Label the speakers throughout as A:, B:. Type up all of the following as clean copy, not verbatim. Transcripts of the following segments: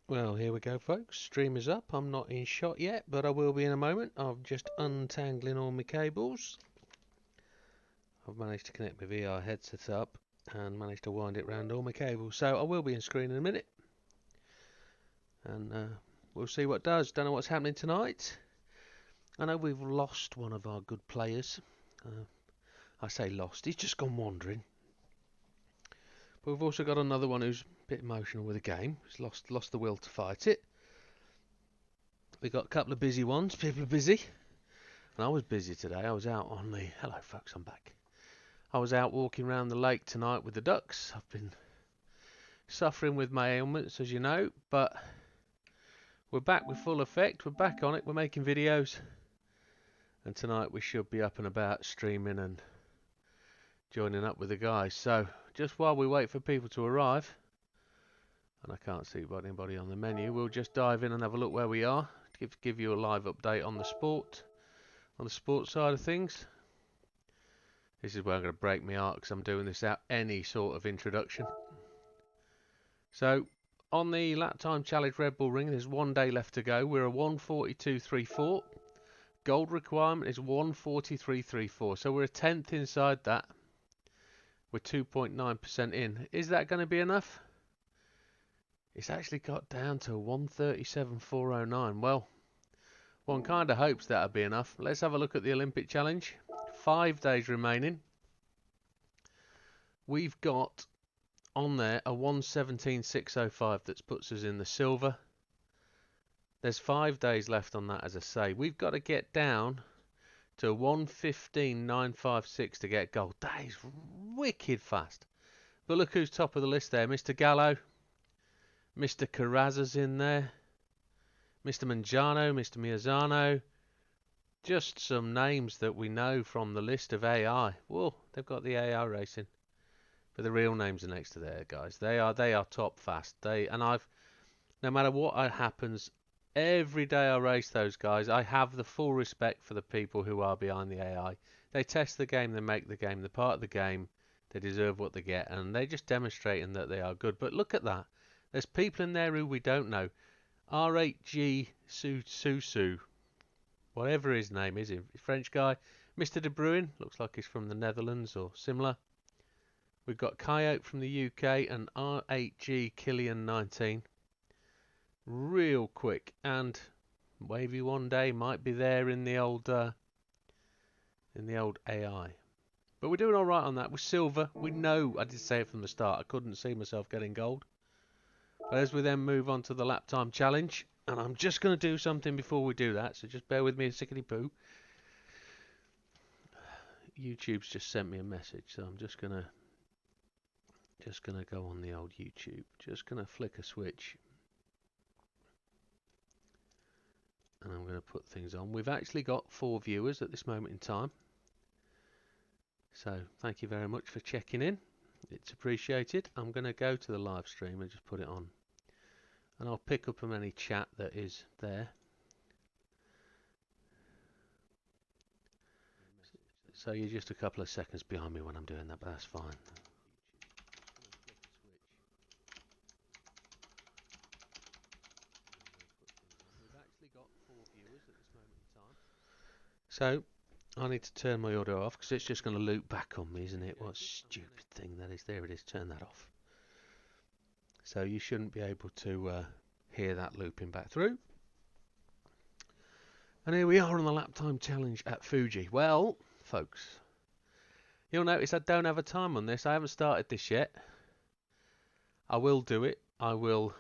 A: Well, here we go, folks. Stream is up. I'm not in shot yet, but I will be in a moment. I'm just untangling all my cables. I've managed to connect my VR headset up and managed to wind it around all my cables. So I will be in screen in a minute. And we'll see what does. Don't know what's happening tonight. I know we've lost one of our good players. I say lost. He's just gone wandering. But we've also got another one who's a bit emotional with the game. He's lost the will to fight it. We've got a couple of busy ones. People are busy. And I was busy today. I was out on the... Hello, folks. I'm back. I was out walking around the lake tonight with the ducks. I've been suffering with my ailments, as you know. But we're back with full effect. We're back on it. We're making videos. And tonight we should be up and about streaming and joining up with the guys. So just while we wait for people to arrive, and I can't see anybody on the menu, we'll just dive in and have a look where we are. Give you a live update on the sports side of things. This is where I'm going to break my heart because I'm doing this without any sort of introduction. So on the lap time challenge Red Bull Ring, there's 1 day left to go. We're a 1:42.34. Gold requirement is 1:43.34. So we're a tenth inside that. We're 2.9% in. Is that going to be enough? It's actually got down to 1:37.409. Well, one kind of hopes that'll be enough. Let's have a look at the Olympic Challenge. 5 days remaining. We've got on there a 1:17.605 that puts us in the silver. There's 5 days left on that, as I say. We've got to get down to 1:15.956 to get gold. That is wicked fast. But look who's top of the list there. Mr. Gallo, Mr. Carrazza's in there, Mr. Mangiano, Mr. Miazano. Just some names that we know from the list of AI. Whoa, they've got the AI racing. But the real names are next to there, guys. They are top fast. No matter what happens, every day I race those guys, I have the full respect for the people who are behind the AI. They test the game, they make the game, they're part of the game, they deserve what they get, and they're just demonstrating that they are good. But look at that. There's people in there who we don't know. R8G Susu, whatever his name is, French guy. Mr. De Bruin, looks like he's from the Netherlands or similar. We've got Coyote from the UK and R8G Killian 19. Real quick, and Wavy one day might be there in the old AI. But we're doing all right on that. With silver, we know, I did say it from the start, I couldn't see myself getting gold. But as we then move on to the lap time challenge, and I'm just going to do something before we do that, so just bear with me a sickety poo. YouTube's just sent me a message, so I'm just gonna go on the old YouTube. Just gonna flick a switch. And I'm going to put things on. We've actually got 4 viewers at this moment in time. So thank you very much for checking in. It's appreciated. I'm going to go to the live stream and just put it on. And I'll pick up from any chat that is there. So you're just a couple of seconds behind me when I'm doing that, but that's fine. We've actually got 4 viewers at this moment in time. So I need to turn my audio off because it's just going to loop back on me, isn't it? What a stupid thing that is. There it is. Turn that off. So you shouldn't be able to hear that looping back through. And here we are on the lap time challenge at Fuji. Well, folks, you'll notice I don't have a time on this. I haven't started this yet. I will do it. I will.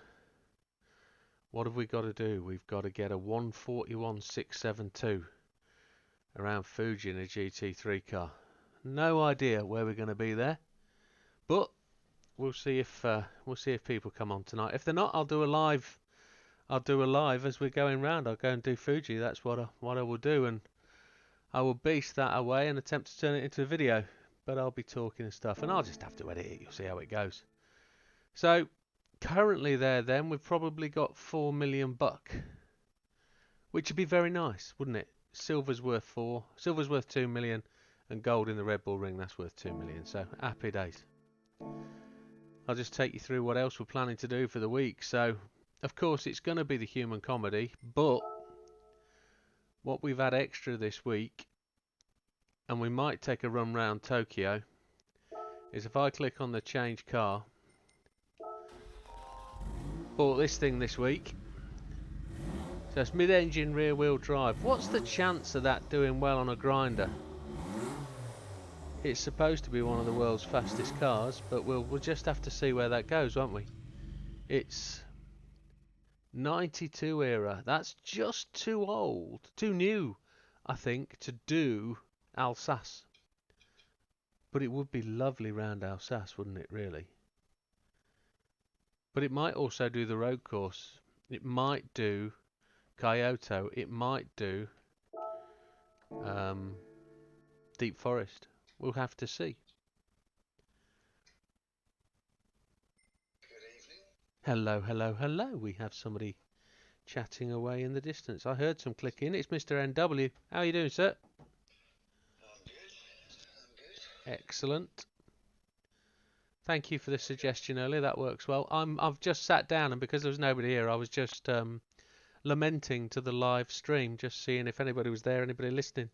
A: What have we got to do? We've got to get a 1:41.672 around Fuji in a GT3 car. No idea where we're going to be there, but we'll see if people come on tonight. If they're not, I'll do a live. I'll do a live as we're going round. I'll go and do Fuji. That's what I will do, and I will beast that away and attempt to turn it into a video. But I'll be talking and stuff, and I'll just have to edit it. You'll see how it goes. So currently then we've probably got 4 million buck, which would be very nice, wouldn't it? Silver's worth 4, silver's worth 2 million, and gold in the Red Bull Ring, that's worth 2 million. So happy days. I'll just take you through what else we're planning to do for the week. So of course, it's going to be the human comedy, but what we've had extra this week, and we might take a run round Tokyo, is if I click on the change car, bought this thing this week. So it's mid-engine rear-wheel drive. What's the chance of that doing well on a grinder? It's supposed to be one of the world's fastest cars, but we'll just have to see where that goes, won't we? It's 92 era. That's just too old, too new, I think, to do Alsace. But it would be lovely round Alsace, wouldn't it, really? But it might also do the road course. It might do Kyoto. It might do Deep Forest. We'll have to see.
B: Good evening.
A: Hello, hello, hello. We have somebody chatting away in the distance. I heard some clicking. It's Mr. NW. How are you doing, sir?
B: I'm good.
A: Excellent. Thank you for the suggestion earlier. That works well. I've just sat down, and because there was nobody here, I was just lamenting to the live stream, just seeing if anybody was there, anybody listening.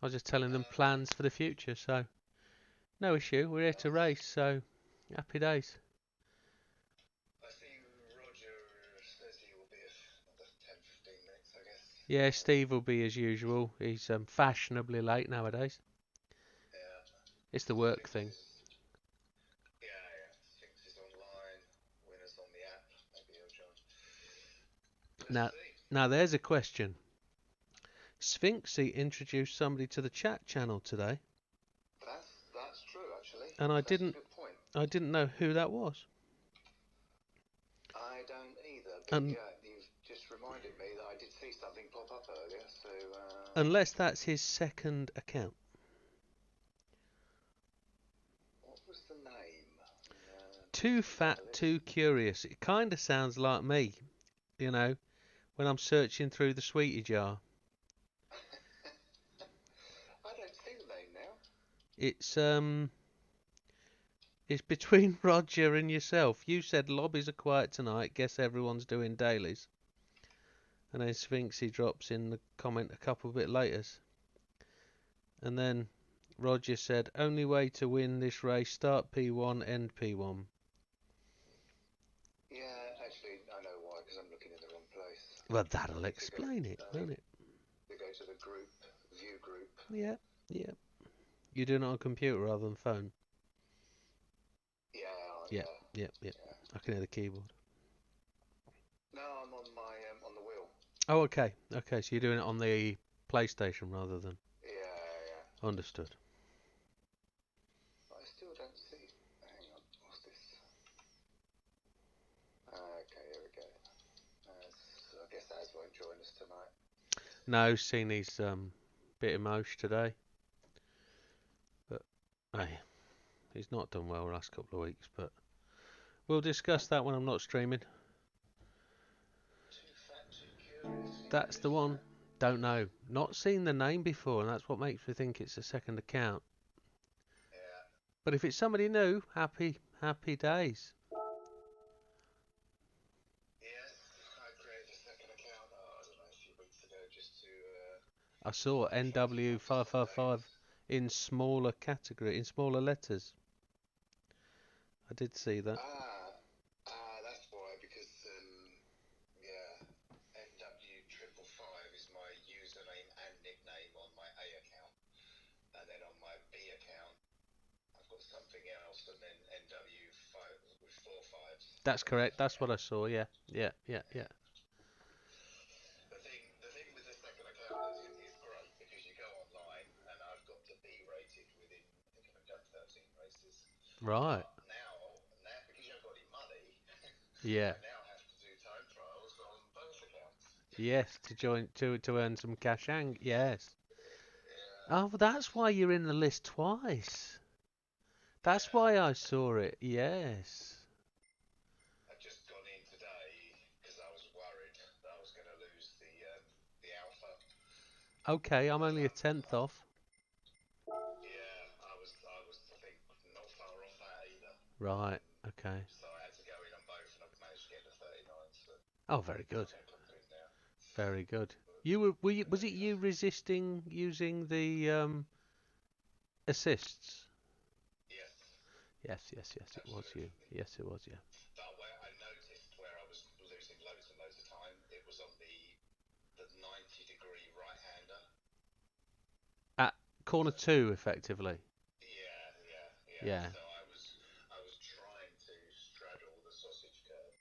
A: I was just telling them plans for the future, so no issue. We're here to race, so happy days.
B: I think Roger says he will be another 10-15 minutes, I guess.
A: Yeah, Steve will be as usual. He's fashionably late nowadays.
B: Yeah.
A: It's the work thing.
B: Yeah. Sphinx is online. Winners on the app. Maybe he'll join.
A: Now there's a question. Sphinxy introduced somebody to the chat channel today.
B: That's true, actually.
A: And
B: That's a good point.
A: I didn't know who that was.
B: I don't either. But yeah, you've just reminded me that I did see something pop up earlier. So
A: unless that's his second account.
B: what was the name?
A: Too Fat, Too Curious. It kind of sounds like me, you know, when I'm searching through the sweetie jar.
B: I don't see the name now.
A: It's between Roger and yourself. You said lobbies are quiet tonight. Guess everyone's doing dailies. And then Sphinxy drops in the comment a couple bit later. And then Roger said, only way to win this race, start P1, end P1.
B: Yeah, actually, I know why, because I'm looking in the wrong place.
A: Well, that'll explain it, won't it?
B: To go to the group, view group.
A: Yeah. You're doing it on a computer rather than phone? Yeah. I can hear the keyboard.
B: No, I'm on my on the wheel.
A: Oh, okay. So you're doing it on the PlayStation rather than...
B: Yeah.
A: Understood.
B: I still don't see... Hang on, what's this? Okay, here we go. I guess Az won't join us tonight.
A: No, seen he's bit emotion today. But, hey, he's not done well the last couple of weeks, but we'll discuss that when I'm not streaming.
B: Too Fat, Too Curious.
A: That's the one. Don't know. Not seen the name before, and that's what makes me think it's a second account.
B: Yeah.
A: But if it's somebody new, happy days.
B: Yes, I created a second account, I don't know, a few weeks ago, just to...
A: I saw NW555 in smaller category, in smaller letters. I did see that.
B: That's why, because, NW555 is my username and nickname on my A account. And then on my B account, I've got something else, and then NW5 with 4 5s.
A: That's correct, that's what I saw, yeah.
B: The thing with the second account is great, because you go online, and I've got to be rated within, I think I've done 13 races.
A: Right.
B: But now, because you haven't got any money,
A: yeah.
B: I now have to do time trials on both accounts.
A: Yes, to earn some cash. Yes. Yeah. Oh, that's why you're in the list twice. That's why I saw it. Yes.
B: I've just gone in today because I was worried that I was going to lose the alpha.
A: Okay, I'm only a 10th off.
B: Yeah, I was I think not far off that either.
A: Right. Okay.
B: So I had to go in on both, and I've managed to get to 39. So.
A: Oh, very good.
B: They're quite good now.
A: Very good. Was it you resisting using the assists?
B: Yes,
A: Yes, it was you.
B: absolutely.
A: Yes, it was you.
B: But where I noticed where I was losing loads and loads of time, it was on the 90-degree right-hander.
A: At corner two, effectively.
B: Yeah.
A: Yeah,
B: So I was trying to straddle the sausage curve,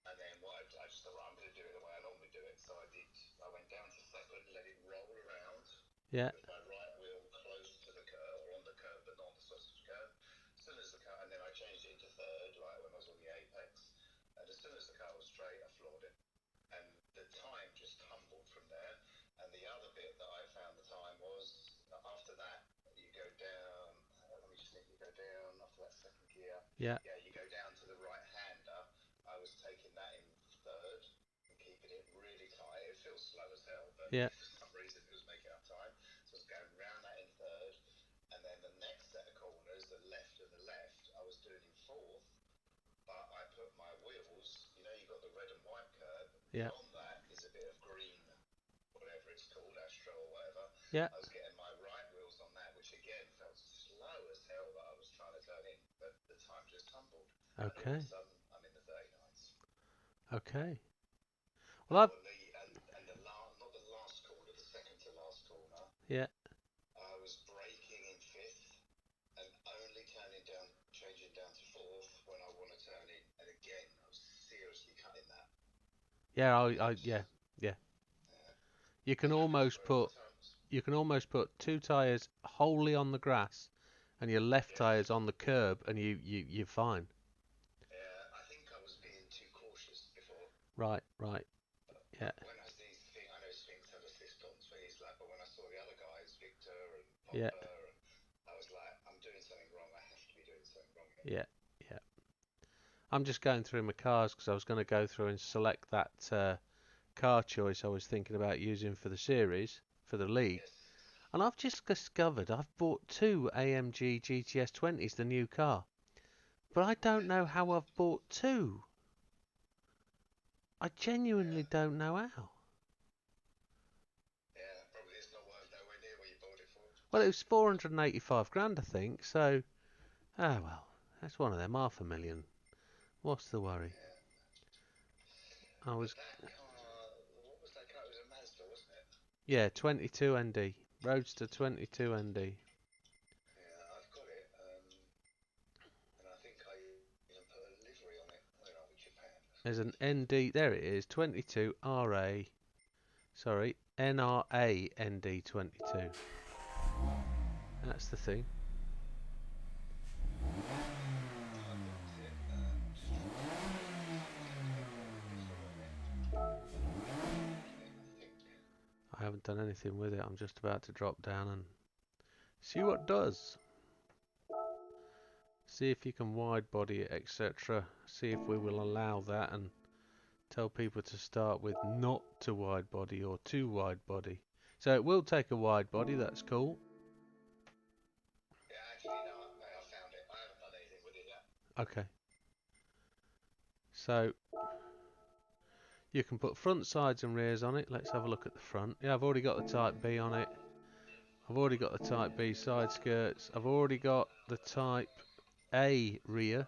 B: and then I just thought, right, I'm going to do it the way I normally do it. So I did. I went down to second, let it roll around
A: yeah,
B: with my right wheel close to the curve, or on the curve, but not on the sausage curve. As soon as the car, and then I changed it into third, like when I was on the apex. And as soon as the car was straight, I floored it, and the time just tumbled from there. And the other bit that I found the time was after that, you go down. Let me just think. You go down after that second gear.
A: yeah,
B: Yeah, you go down to the right hander. I was taking that in third and keeping it really tight. It feels slow as hell, but
A: yeah,
B: for some reason it was making up time. So I was going round that in third, and then the next set of corners, the left, I was doing in fourth. But I put my wheels, you've got the red and white curve.
A: yeah,
B: Beyond that is a bit of green, whatever it's called, Astro or whatever.
A: yeah.
B: I was getting my right wheels on that, which again felt slow as hell that I was trying to turn in, but the time just tumbled. And all of
A: Okay,
B: a sudden, I'm in the 39s.
A: okay. Well,
B: Oh,
A: I've
B: and the not the last corner, the second to last corner,
A: yeah,
B: I was braking in fifth and only turning down, changing down to fourth when I want to turn in. And again, I was seriously cutting that.
A: yeah,
B: Just,
A: yeah.
B: yeah,
A: You can
B: just happy to
A: almost
B: square all
A: put
B: the times.
A: you can almost put two tires wholly on the grass, and your left
B: Yes.
A: tires on the curb, and you're fine.
B: Yeah, I think I was being too cautious before.
A: Right, right. Yeah,
B: But when I see Sphinx, I know Sphinx have assist on Sphinx, like, but when I saw the other guys, Victor and
A: yeah,
B: Popper, and I was like, I'm doing something wrong. I have to be doing something wrong here.
A: yeah, yeah. I'm just going through my cars because I was going to go through and select that car choice I was thinking about using for the series, for the league.
B: Yes.
A: And I've just discovered I've bought two AMG GTS 20s, the new car. But I don't know how I've bought two. I genuinely
B: Yeah.
A: don't know how.
B: Yeah. Probably it's not worth nowhere near where you bought it for.
A: Well, it was 485 grand, I think. So, well, that's one of them, 500,000. What's the worry?
B: Yeah.
A: I
B: But
A: was,
B: that car, what was that car? It was a Mazda, wasn't it?
A: yeah, 22 ND. Roadster 22 ND.
B: Yeah, I've got it. And I think I even put a livery on it. Where are we? Japan.
A: There's an ND, there it is, 22 RA, sorry, NRA ND 22. That's the thing.
B: I've looked it. I'm just trying to think before on it. I think.
A: I haven't done anything with it. I'm just about to drop down and see what it does. See if you can wide body it, etc. See if we will allow that and tell people to start with not to wide body or to wide body. So it will take a wide body, that's cool.
B: Yeah, actually, no, I found it. I haven't done anything with it yet.
A: Okay. So you can put front, sides and rears on it. Let's have a look at the front. Yeah, I've already got the Type B on it. I've already got the Type B side skirts. I've already got the Type A rear.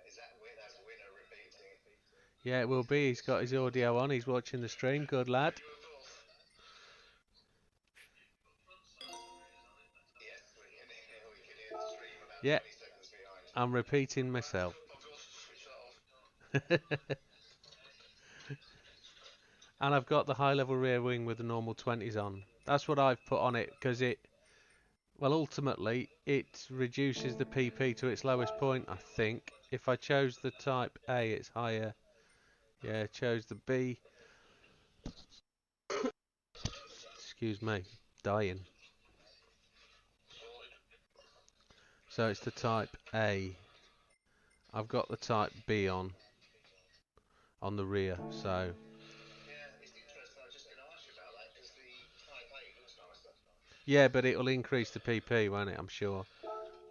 B: Is that that's winner repeating?
A: Yeah, it will be. He's got his audio on. He's watching the stream. Good lad.
B: Yes, we can hear the stream about
A: Yeah,
B: 20 seconds behind.
A: I'm repeating myself.
B: Might be also switch that off.
A: And I've got the high level rear wing with the normal 20s on. That's what I've put on it because well, ultimately, it reduces the PP to its lowest point, I think. If I chose the Type A, it's higher. Yeah, chose the B. Excuse me, dying. So it's the Type A. I've got the Type B on the rear, so...
B: Yeah, it's interesting. I was just going to ask you about that because the Type A looks nicer.
A: Yeah, but it'll increase the PP, won't it? I'm sure.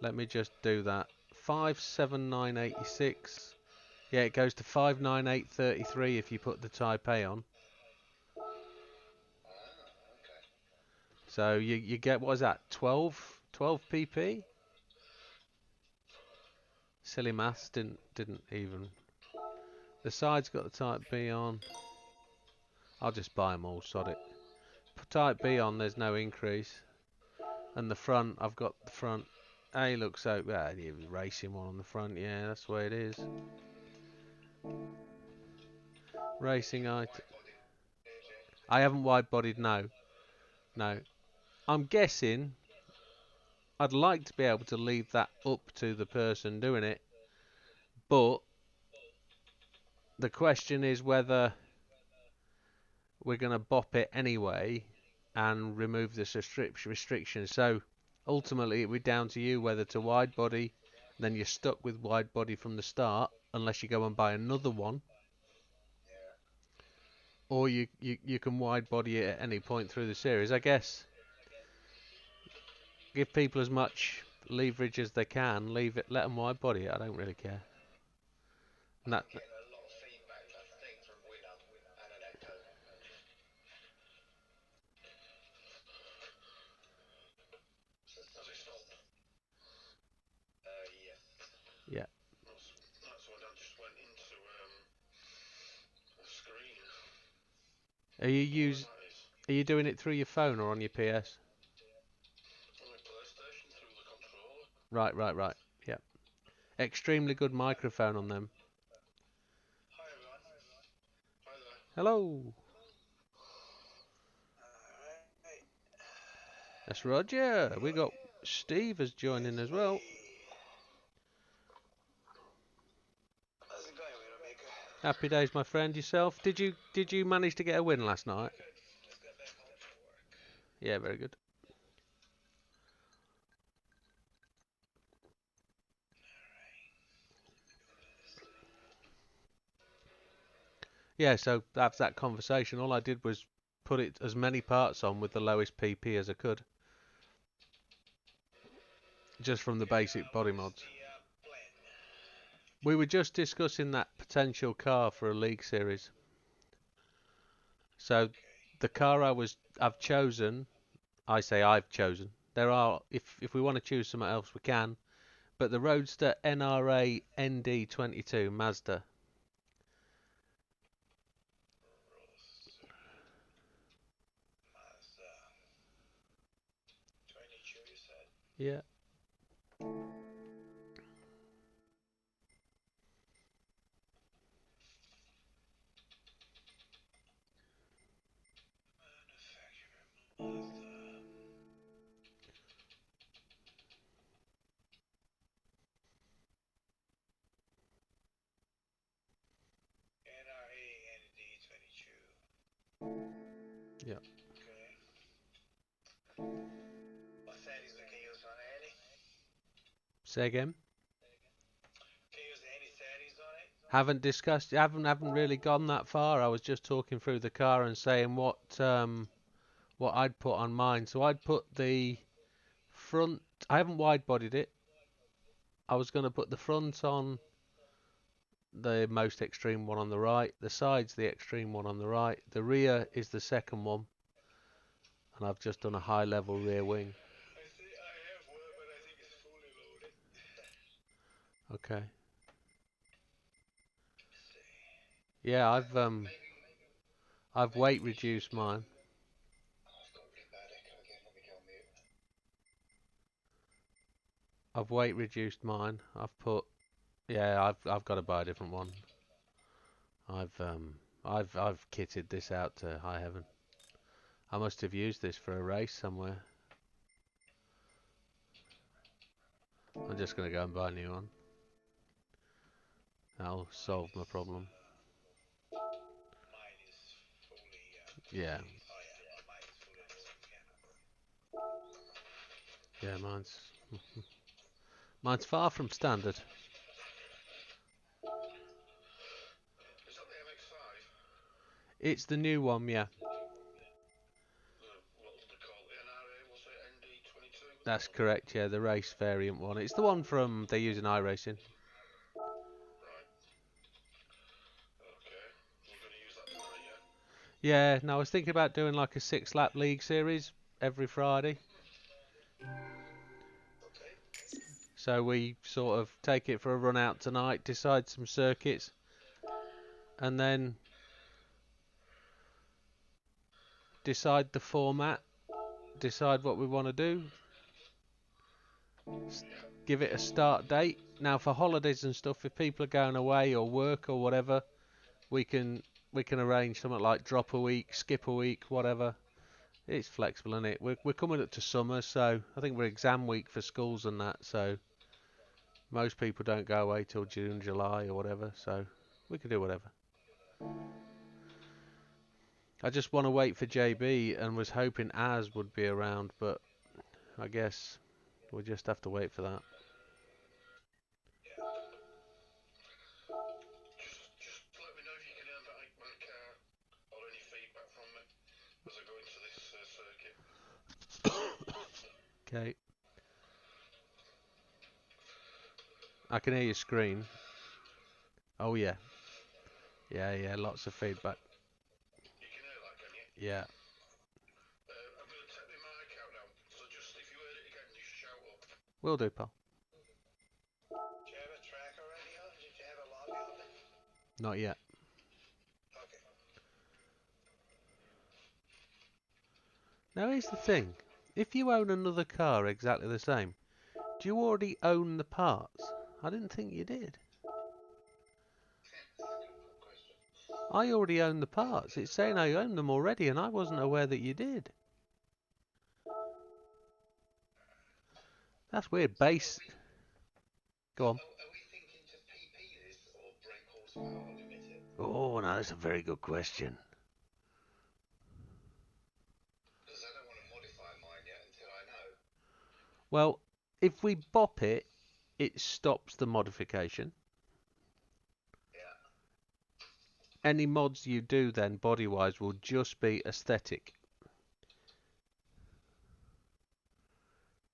A: Let me just do that. 57986. Yeah, it goes to 59833 if you put the Type A on.
B: Okay.
A: So you get, what is that, 12 pp? Silly maths, didn't even. The side's got the Type B on. I'll just buy them all, sod it. Put Type B on, there's no increase. And the front, I've got the front. A looks so, yeah, racing one on the front, yeah, that's the way it is. Racing item. I haven't wide bodied, no. No. I'm guessing I'd like to be able to leave that up to the person doing it, but the question is whether we're going to bop it anyway and remove this restriction. So ultimately it'll be down to you whether to wide body, then you're stuck with wide body from the start unless you go and buy another one, or you can wide body it at any point through the series. I guess give people as much leverage as they can, leave it, let them wide body it. I don't really care. And that,
B: Getting a lot of feedback, I think, from Winner and an Echo. Does it stop? Yeah.
A: yeah.
B: That's what I just went into a screen.
A: Are you doing it through your phone or on your PS?
B: On my PlayStation through the controller.
A: Right. Yeah. Extremely good microphone on them.
B: Hi everyone. Hi there.
A: Hello.
B: Alright.
A: That's Roger. We got Steve as joining as well.
B: How's it going, Widowmaker?
A: Happy days, my friend. Yourself? Did you manage to get a win last night?
B: Just got back home from work.
A: Yeah, very good. Yeah, so after that conversation, all I did was put it as many parts on with the lowest PP as I could. Just from the basic body mods. We were just discussing that potential car for a League Series. So the car I've chosen, I've chosen. There are, if we want to choose something else, we can. But the Roadster NRA ND22 Mazda.
B: Mazda 22, you said?
A: Yeah.
B: Manufacturer Mazda. NRA ND22.
A: Yeah.
B: Okay. What settings we can use on any?
A: Say again.
B: Can you use any settings on it?
A: Haven't discussed. Haven't really gone that far. I was just talking through the car and saying what I'd put on mine. So I'd put the front. I haven't wide bodied it. I was going to put the front on the most extreme one on the right. The side's the extreme one on the right. The rear is the second one. And I've just done a high level rear wing.
B: I think I have one, but I think it's fully loaded.
A: Okay.
B: Let's see.
A: Yeah, I've weight reduced mine.
B: I've got a really bad echo again. Let me go on mute.
A: I've weight reduced mine. I've got to buy a different one. I've kitted this out to high heaven. I must have used this for a race somewhere. I'm just going to go and buy a new one. That'll solve my problem.
B: Mine is fully.
A: Yeah.
B: Oh yeah, mine is fully this one. Yeah.
A: Yeah, mine's far from standard.
B: Is that the MX-5?
A: It's the new one, yeah.
B: What was it called? NRA? Was it ND22?
A: That's correct, yeah, the race variant one. It's the one from they use in iRacing.
B: Right. Okay. You're going to use that tonight, yeah?
A: Yeah, no, I was thinking about doing like a 6-lap league series every Friday.
B: Okay.
A: So we sort of take it for a run out tonight, decide some circuits, and then decide the format, decide what we want to do, give it a start date. Now for holidays and stuff, if people are going away or work or whatever, we can arrange something like drop a week, skip a week, whatever. It's flexible, isn't it? We're coming up to summer, so I think we're exam week for schools and that, so most people don't go away till June, July or whatever, so we can do whatever. I just want to wait for JB and was hoping Az would be around, but I guess we'll just have to wait for that.
B: Just let me know if you can hear my car or any feedback from me as I go into this circuit.
A: Okay. I can hear your screen. Oh yeah. Yeah, lots of feedback.
B: You can hear that, can you?
A: Yeah.
B: I'm going to take my mic out now, so just if you heard it again, just shout up.
A: Will do, pal.
B: Do you have a track already on? Did you have a lobby open?
A: Not yet.
B: Okay.
A: Now here's the thing. If you own another car exactly the same, do you already own the parts? I didn't think you did. I already own the parts. It's saying I own them already, and I wasn't aware that you did. That's weird. Base. Go on.
B: Are we thinking to PP this or brake horsepower limit it?
A: Oh, no, that's a very good question.
B: Because I don't want to modify mine yet until I know.
A: Well, if we bop it, it stops the modification.
B: Yeah.
A: Any mods you do then, body-wise, will just be aesthetic.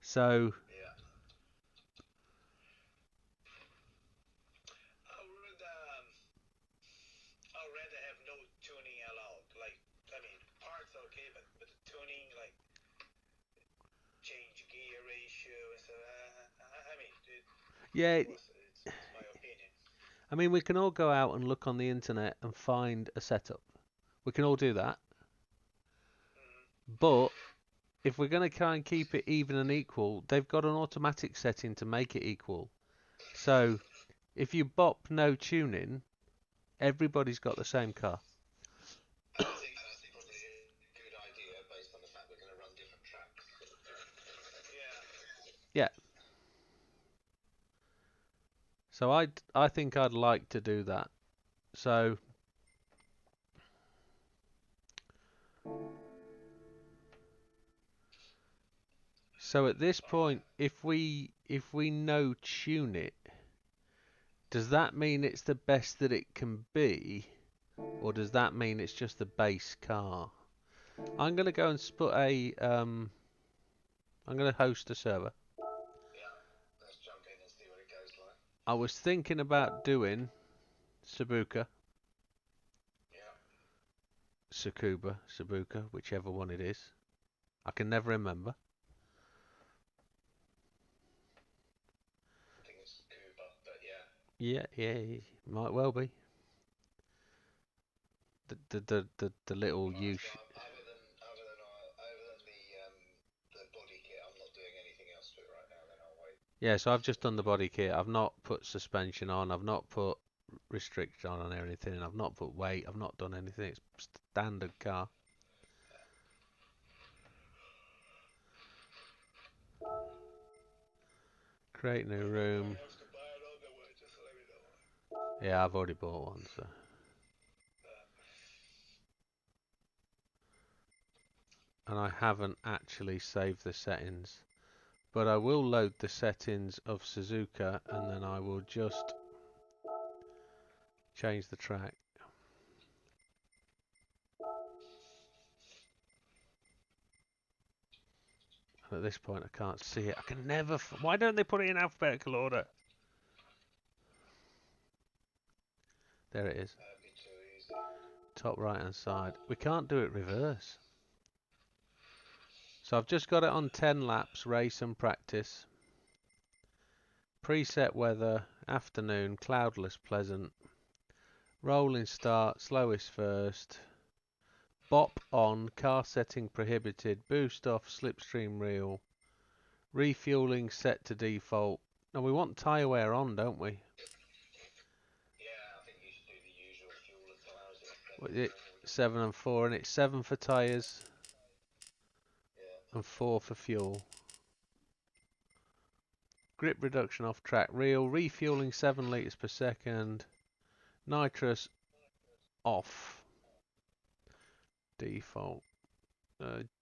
A: So,
B: Yeah. I'd rather have no tuning allowed. Like, I mean, parts okay, but the tuning, like, change gear ratio and stuff. I mean,
A: yeah,
B: it's my opinion.
A: I mean, we can all go out and look on the internet and find a setup. We can all do that. But if we're going to try and keep it even and equal, they've got an automatic setting to make it equal. So if you bop no tuning, everybody's got the same car.
B: I think that's probably a good idea based on the fact we're going to run different tracks. Yeah.
A: Yeah. So I think I'd like to do that. So at this point, if we no tune it, does that mean it's the best that it can be, or does that mean it's just the base car? I'm gonna go and put a I'm gonna host a server.
B: Yeah. Let's jump in and see what it goes like.
A: I was thinking about doing Sabuka.
B: Yeah.
A: Sabuka, whichever one it is. I can never remember.
B: I think it's Cuba, but yeah.
A: Yeah, might well be. The little use.
B: Other than the body kit, I'm not doing anything else to it right now. Then I'll wait.
A: Yeah, so I've just done the body kit. I've not put suspension on. I've not put restriction on or anything. I've not put weight. I've not done anything. It's standard car. Create new room. Yeah, I've already bought one, so. And I haven't actually saved the settings. But I will load the settings of Suzuka and then I will just change the track. At this point, I can't see it. I can never. Why don't they put it in alphabetical order? There it is.
B: That'd be too easy.
A: Top right hand side. We can't do it reverse. So I've just got it on 10 laps, race and practice. Preset weather, afternoon, cloudless, pleasant. Rolling start, slowest first. Bop on, car setting prohibited. Boost off, slipstream real. Refueling set to default. Now we want tyre wear on, don't we?
B: Yeah, I think you should do the usual fuel equalizer.
A: 7 and 4, and it's 7 for tyres
B: Yeah.
A: and 4 for fuel. Grip reduction off track real. Refueling 7 litres per second. Nitrous off. Default.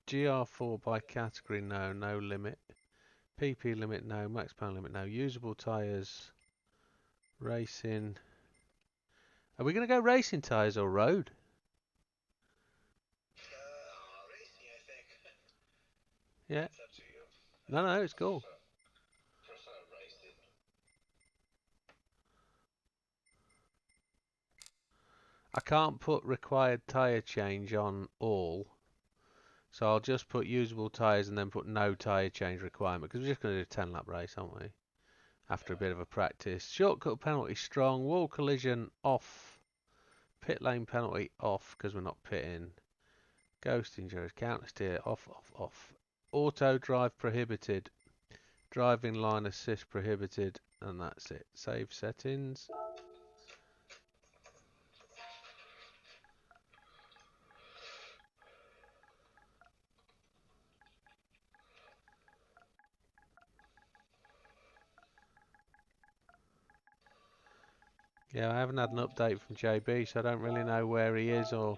A: GR4 by category, no. No limit. PP limit, no. Max pound limit, no. Usable tyres. Racing. Are we going to go racing tyres or road?
B: Racing, I think.
A: Yeah.
B: It's up to you.
A: No, it's cool.
B: Prefer racing.
A: I can't put required tyre change on all. So I'll just put usable tyres and then put no tyre change requirement, because we're just going to do a 10 lap race, aren't we? After a bit of a practice. Shortcut penalty strong. Wall collision off. Pit lane penalty off, because we're not pitting. Ghost injuries. Counter steer off, off, off. Auto drive prohibited. Driving line assist prohibited. And that's it. Save settings. Yeah, I haven't had an update from JB, so I don't really know where he is or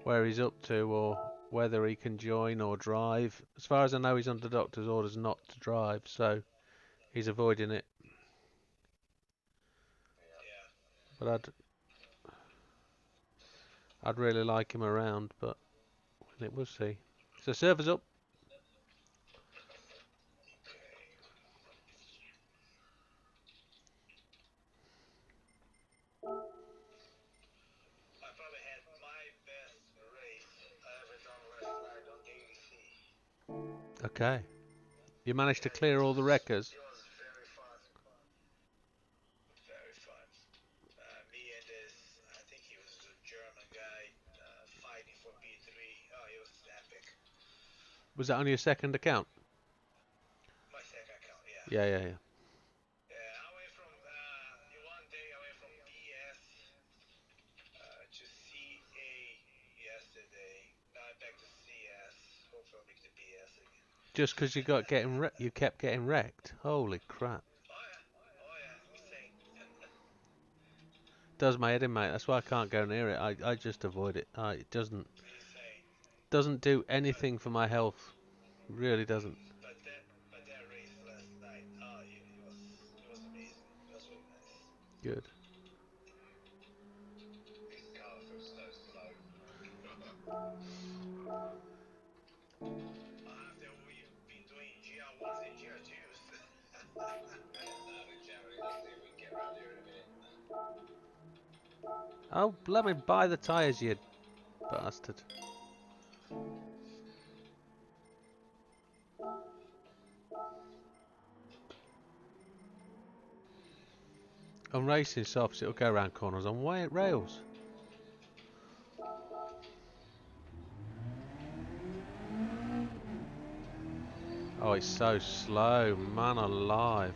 A: where he's up to or whether he can join or drive. As far as I know, he's under doctor's orders not to drive, so he's avoiding it.
B: Yeah.
A: But I'd really like him around, but we'll see. So server's up.
B: I probably had my best race I ever done last night on DVC.
A: Okay. You managed to clear all the wreckers.
B: It was very fun. Very fun. Me and this, I think he was a German guy, fighting for P3. Oh, it was epic.
A: Was that on your second account?
B: My second account, yeah.
A: Yeah.
B: Yeah, I went from, one day I went from BS to CA yesterday. Now I'm back to CS. Hopefully I'll make the BS again.
A: Just because you kept getting wrecked. Holy crap.
B: Oh yeah, insane.
A: Does my head in, mate. That's why I can't go near it. I just avoid it. It
B: Insane.
A: doesn't do anything for my health. Really doesn't.
B: But that race last night, it was amazing. It was really nice.
A: Good.
B: This car feels so slow. After we've been doing GR1s and GR2s. Generally, let's see if we can get around here in a minute.
A: Oh, let me buy the tyres, you bastard. On racing softs, it'll go around corners on rails. Oh, it's so slow, man alive.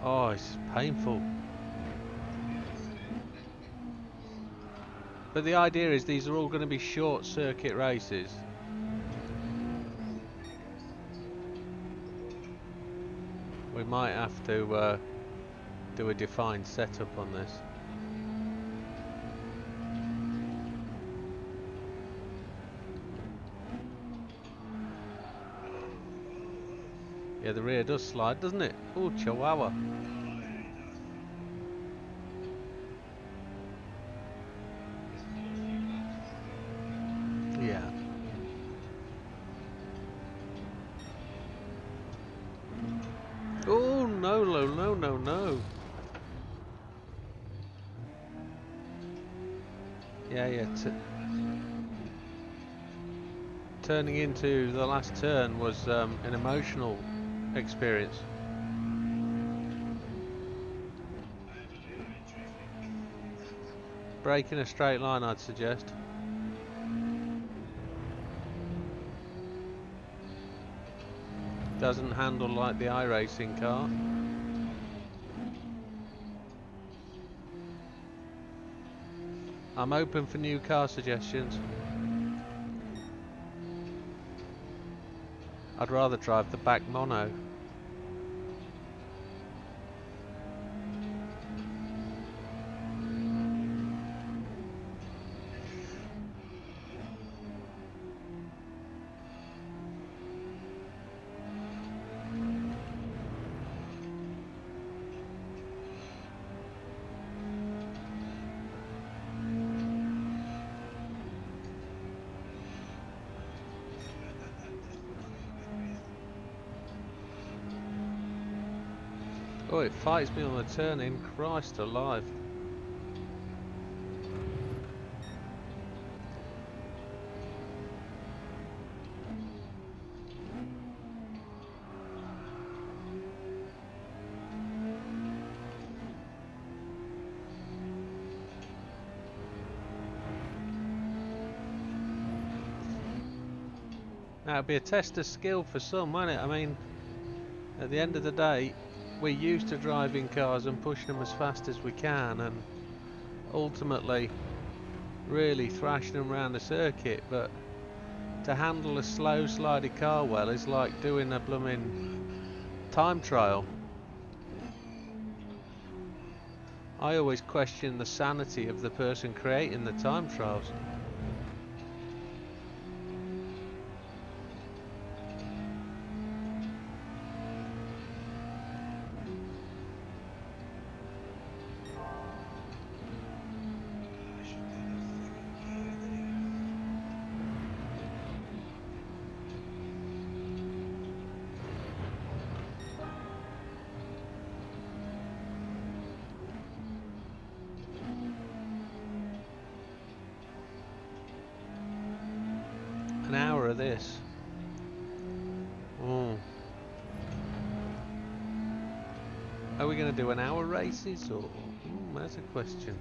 A: Oh, it's painful. But the idea is these are all going to be short circuit races. We might have to do a defined setup on this. Yeah, the rear does slide, doesn't it? Oh, chihuahua. Yeah. Turning into the last turn was an emotional experience. Brake in a straight line, I'd suggest. Doesn't handle like the iRacing car. I'm open for new car suggestions. I'd rather drive the back mono. Oh, it fights me on the turn in. Christ alive. Now, it'd be a test of skill for some, won't it? I mean, at the end of the day, we're used to driving cars and pushing them as fast as we can, and ultimately really thrashing them around the circuit, but to handle a slow slidey car well is like doing a blooming time trial. I always question the sanity of the person creating the time trials. An hour of this. Oh. Are we going to do an hour races or? That's a question.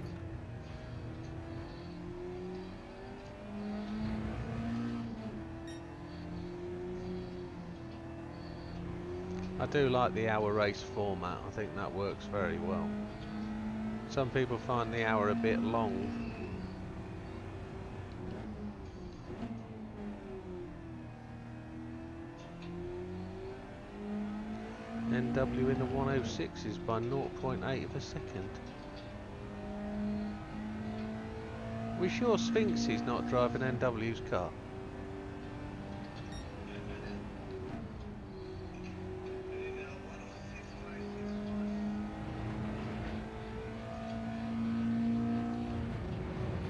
A: I do like the hour race format. I think that works very well. Some people find the hour a bit long. NW in the 106s by 0.8 of a second. We sure Sphinxy's not driving NW's car?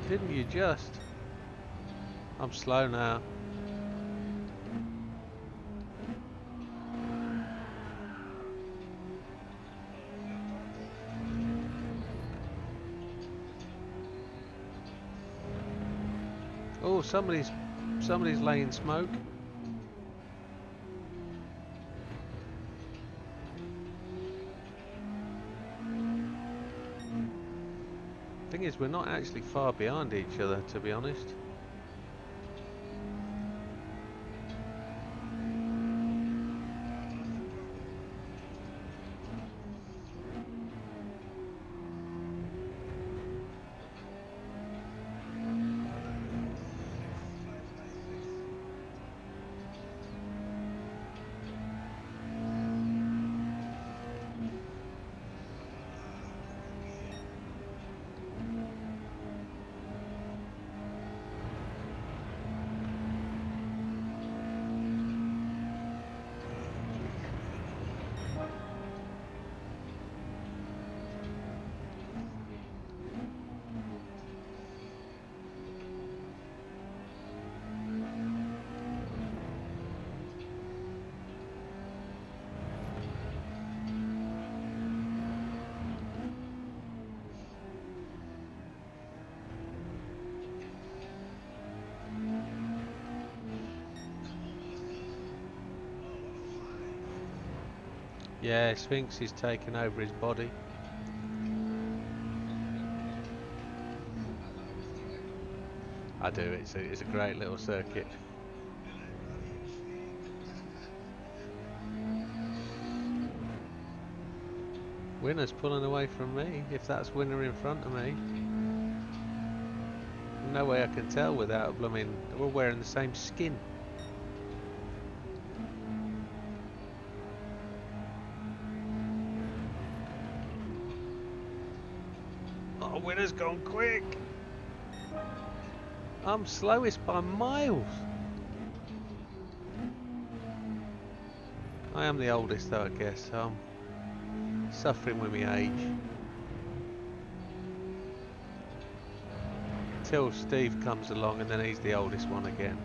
A: Didn't you just? I'm slow now. Oh, somebody's laying smoke. Thing is, we're not actually far behind each other, to be honest. Yeah, Sphinx is taking over his body. I do. It's a great little circuit. Winner's pulling away from me. If that's winner in front of me, no way I can tell without a blooming. We're wearing the same skin. Oh, winner's gone quick. I'm slowest by miles. I am the oldest though, I guess, so I'm suffering with my age. Till Steve comes along and then he's the oldest one again.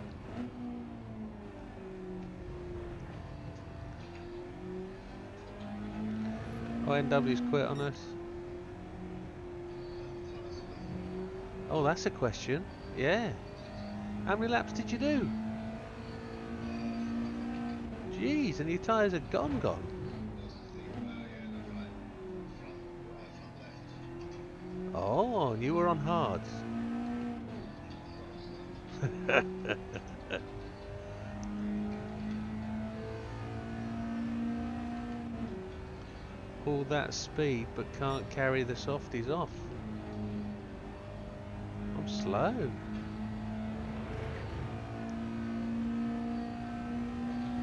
A: Oh, NW's quit on us. Oh, that's a question. Yeah. How many laps did you do? Jeez, and your tyres are gone. Oh, and you were on hards. All that speed but can't carry the softies off. I'm slow.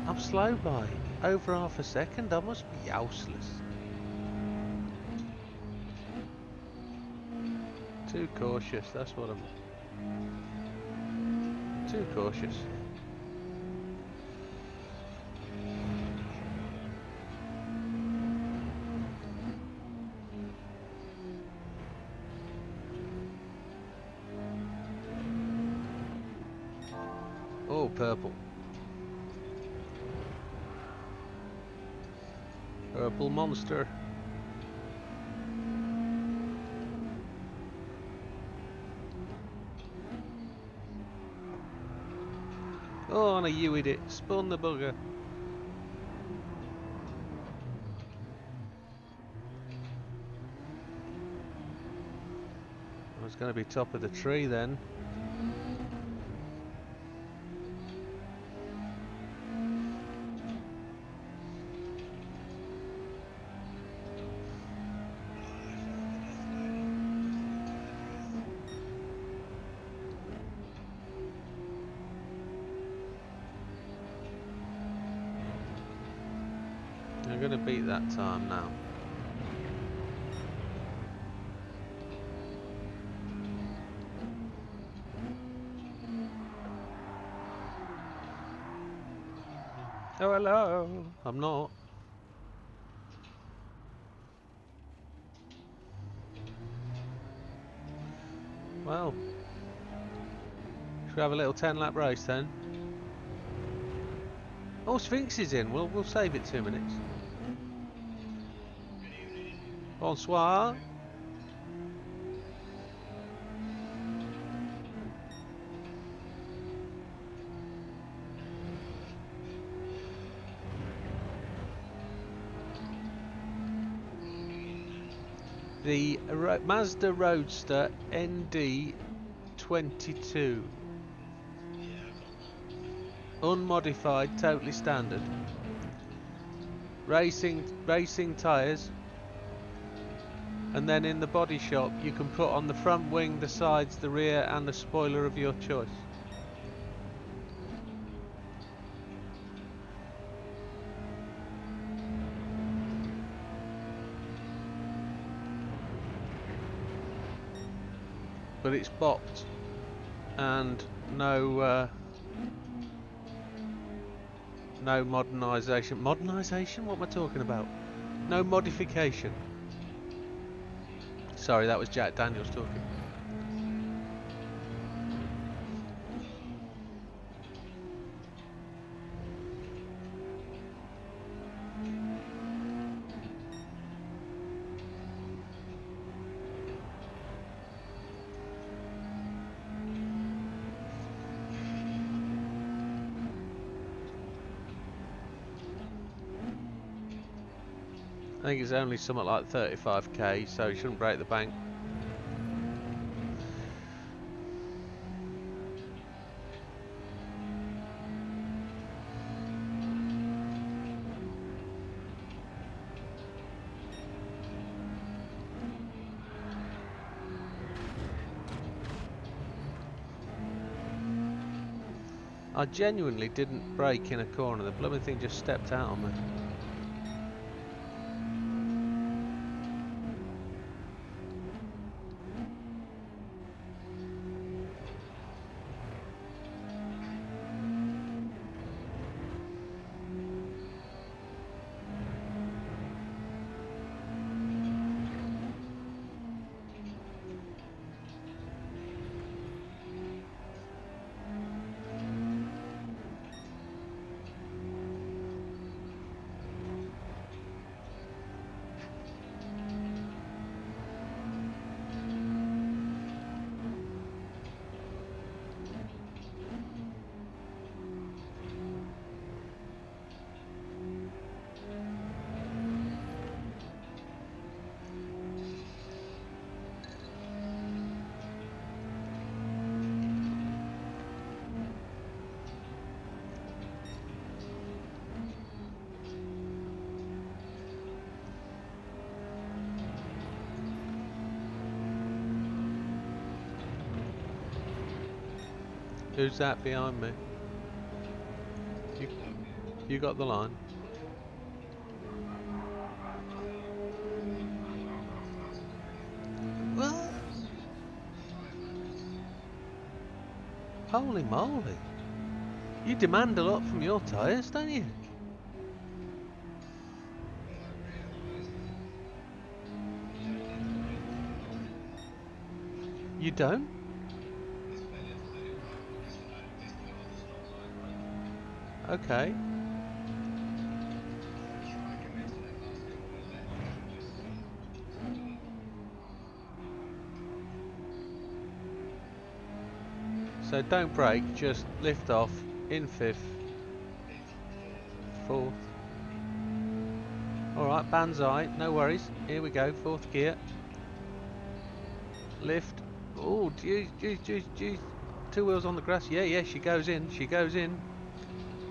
A: I'm slow by over half a second. I must be useless. Too cautious, that's what I'm... Too cautious. Oh, purple. Purple monster. Oh, and I U'd it. Spun the bugger. I was going to be top of the tree then. I'm going to beat that time now. Oh, hello. I'm not. Well, should we have a little 10-lap race then? Oh, Sphinx is in. We'll save it 2 minutes. Bonsoir. The Mazda Roadster ND22. Unmodified, totally standard. Racing tyres. And then in the body shop you can put on the front wing, the sides, the rear and the spoiler of your choice. But it's bopped and no modernisation. Modernisation? What am I talking about? No modification. Sorry, that was Jack Daniels talking. I think it's only something like 35k, so you shouldn't break the bank. I genuinely didn't brake in a corner, the blooming thing just stepped out on me. Who's that behind me? You got the line? What? Holy moly! You demand a lot from your tyres, don't you? You don't? Okay. So don't brake, just lift off, in fifth, fourth. Alright, banzai, no worries. Here we go, fourth gear. Lift. Oh, geez. 2 wheels on the grass. Yeah, she goes in, she goes in.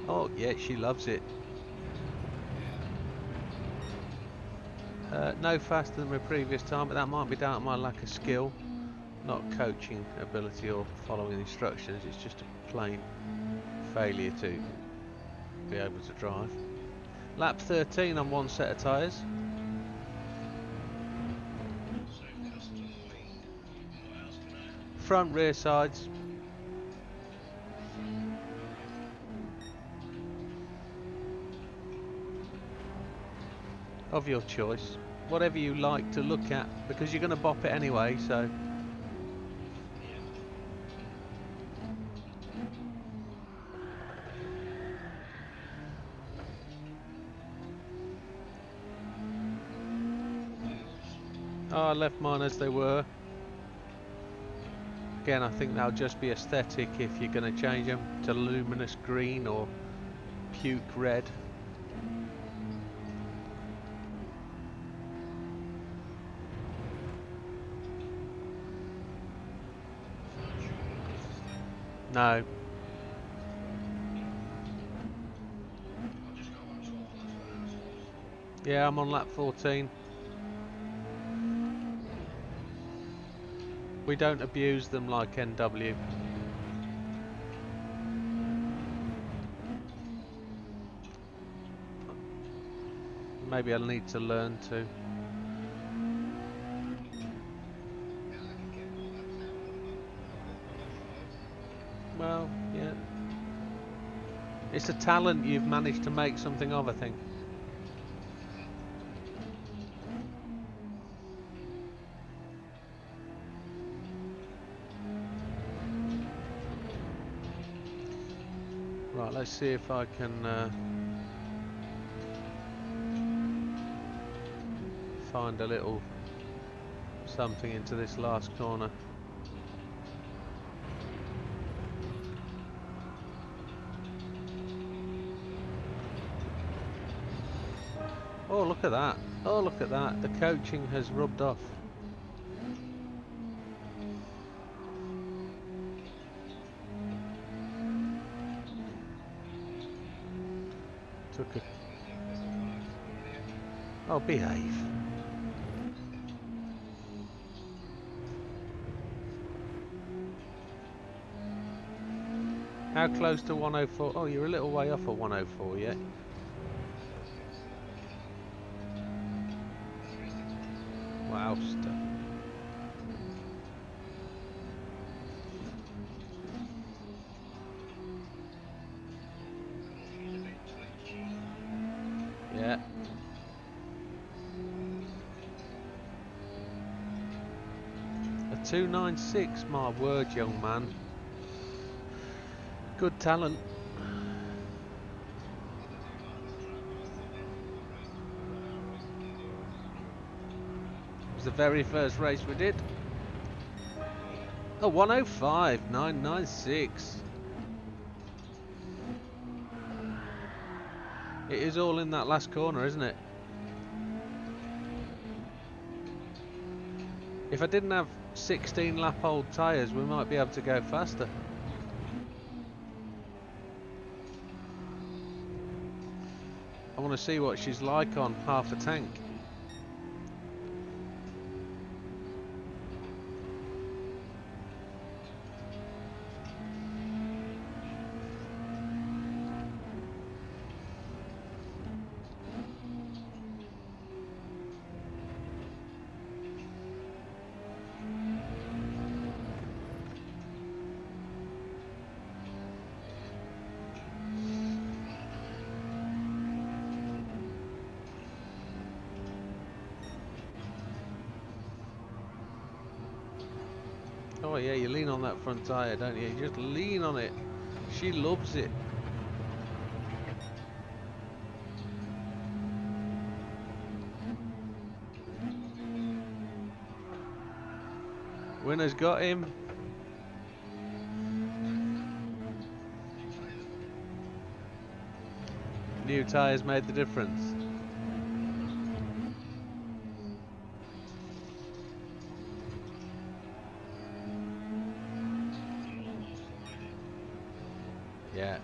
A: Oh, yeah, she loves it. No faster than my previous time, but that might be down to my lack of skill. Not coaching ability or following instructions, it's just a plain failure to be able to drive. Lap 13 on one set of tyres. Front, rear, sides. Of your choice. Whatever you like to look at, because you're going to bop it anyway, so... Oh, I left mine as they were. Again, I think that'll just be aesthetic if you're going to change them to luminous green or puke red. No. Yeah, I'm on lap 14. We don't abuse them like NW. Maybe I'll need to learn to. Well, yeah. It's a talent you've managed to make something of, I think. Right, let's see if I can find a little something into this last corner. Oh, look at that. Oh, look at that. The coaching has rubbed off. Took a... Oh, behave. How close to 104? Oh, you're a little way off of 104 yet. Wow, stuff. Yeah. A 296, my word, young man. Good talent. It was the very first race we did. Oh, 105, 996. It is all in that last corner, isn't it? If I didn't have 16 lap old tyres, we might be able to go faster. I want to see what she's like on half a tank. Oh yeah, you lean on that front tyre, don't you? You just lean on it. She loves it. Winner's got him. New tyres made the difference. Yeah.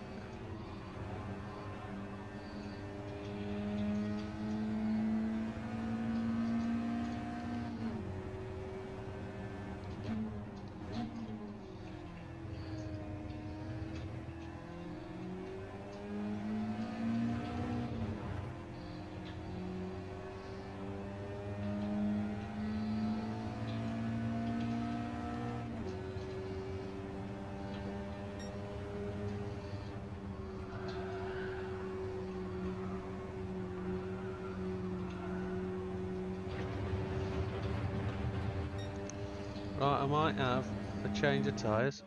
A: Right, I might have a change of tyres.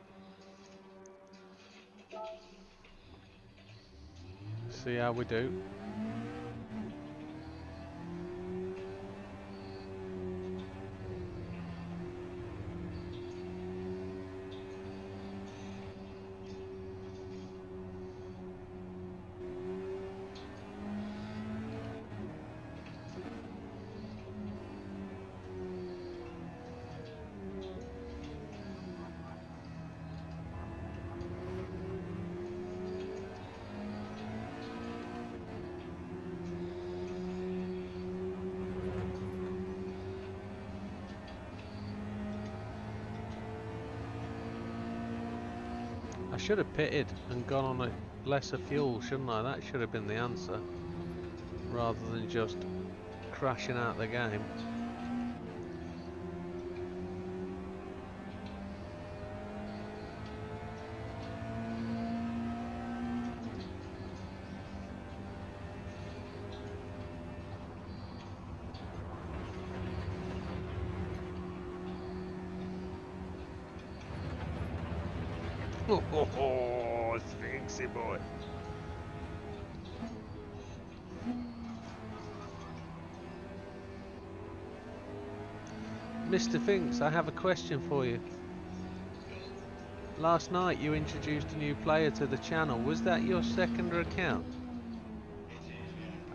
A: See how we do. I should have pitted and gone on a lesser fuel, shouldn't I? That should have been the answer, rather than just crashing out the game. Oh, Sphinxy boy. Mr. Finks, I have a question for you. Last night you introduced a new player to the channel. Was that your secondary account?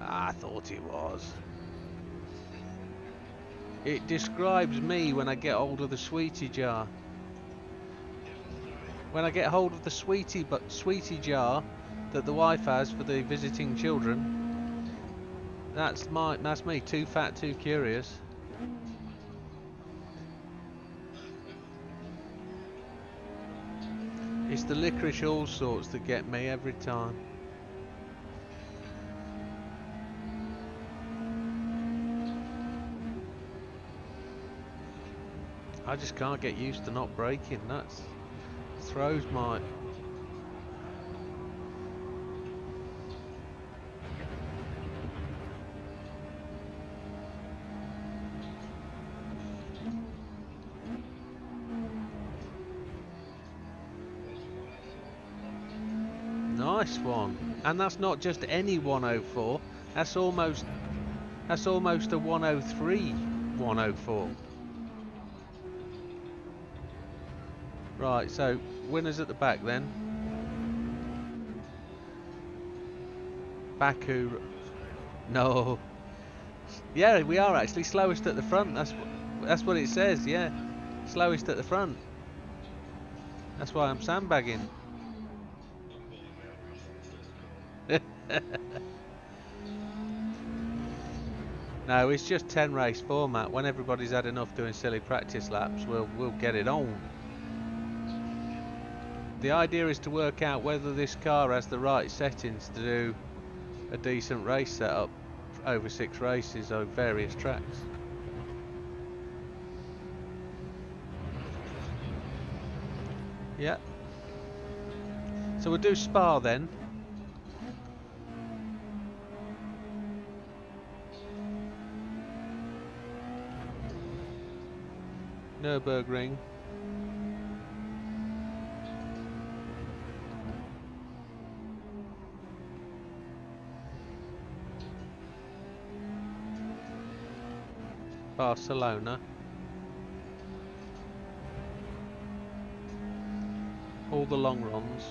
A: I thought it was. It describes me when I get hold of the sweetie jar. When I get hold of the sweetie jar that the wife has for the visiting children, that's me, too fat, too curious. It's the licorice all sorts that get me every time. I just can't get used to not braking. That throws my... Nice one. And that's not just any 104. That's almost a 103 104. Right, so winners at the back then. Baku. No. Yeah, we are actually slowest at the front. That's what it says. Yeah, slowest at the front. That's why I'm sandbagging. No, it's just 10 race format. When everybody's had enough doing silly practice laps, we'll get it on. The idea is to work out whether this car has the right settings to do a decent race setup over 6 races over various tracks. Yeah. So we'll do Spa then. Nürburgring. Barcelona. All the long runs.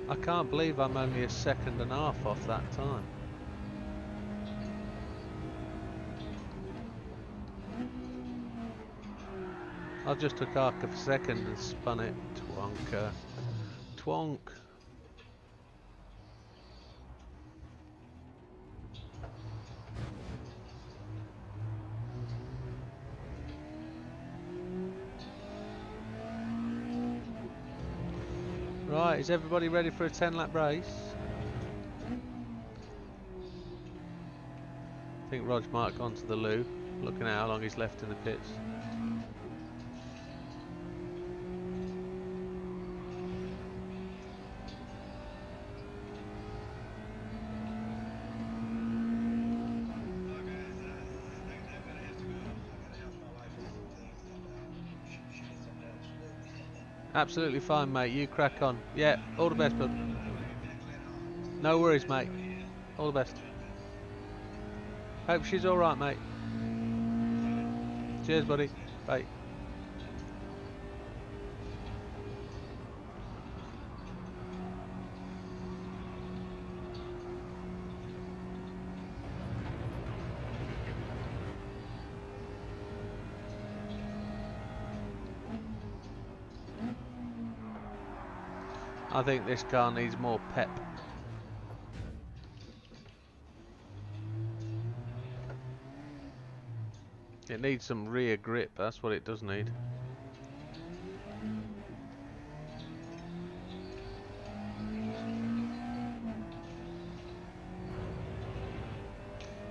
A: I can't believe I'm only a second and a half off that time. I just took Arca for second and spun it. Twonker. Twonk. Right, is everybody ready for a 10-lap race? I think Rog might have gone to the loo, looking at how long he's left in the pits. Absolutely fine, mate. You crack on. Yeah, all the best, bud. No worries, mate. All the best. Hope she's alright, mate. Cheers, buddy. Bye. I think this car needs more pep. It needs some rear grip, that's what it does need.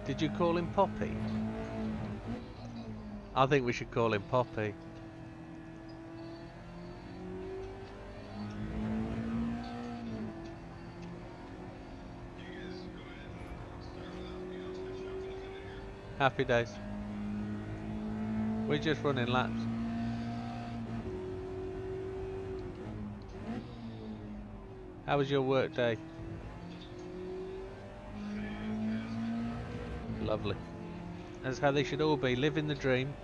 A: Did you call him Poppy? I think we should call him Poppy. Happy days. We're just running laps. How was your work day? Lovely. That's how they should all be, living the dream.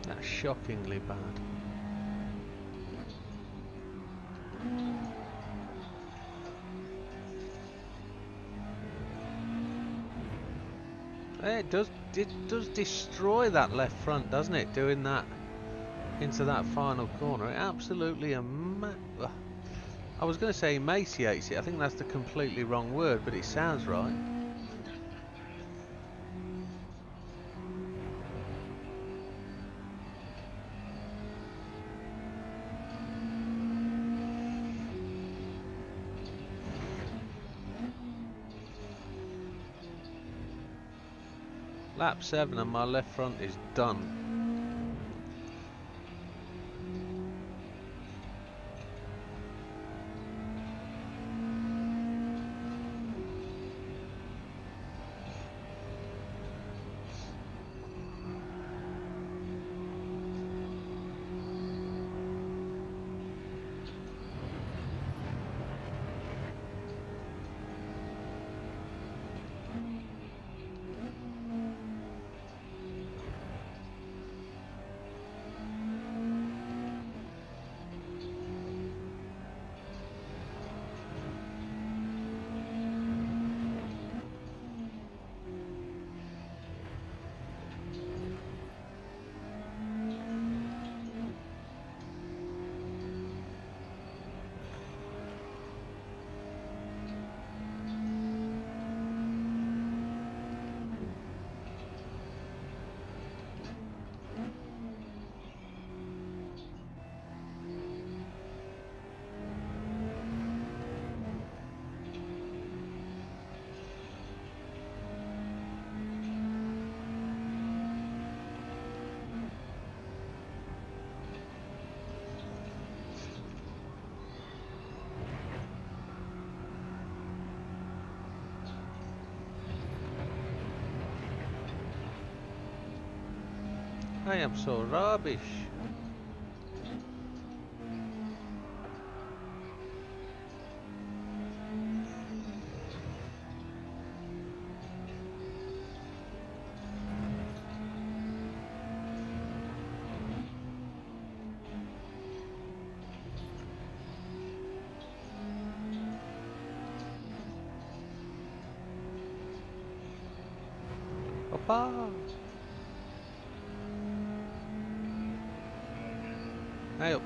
A: That's shockingly bad. It does destroy that left front, doesn't it? Doing that into that final corner, it absolutely I was going to say emaciates it. I think that's the completely wrong word, but it sounds right. Lap 7 and my left front is done. I am so rubbish. Papa. Hey up.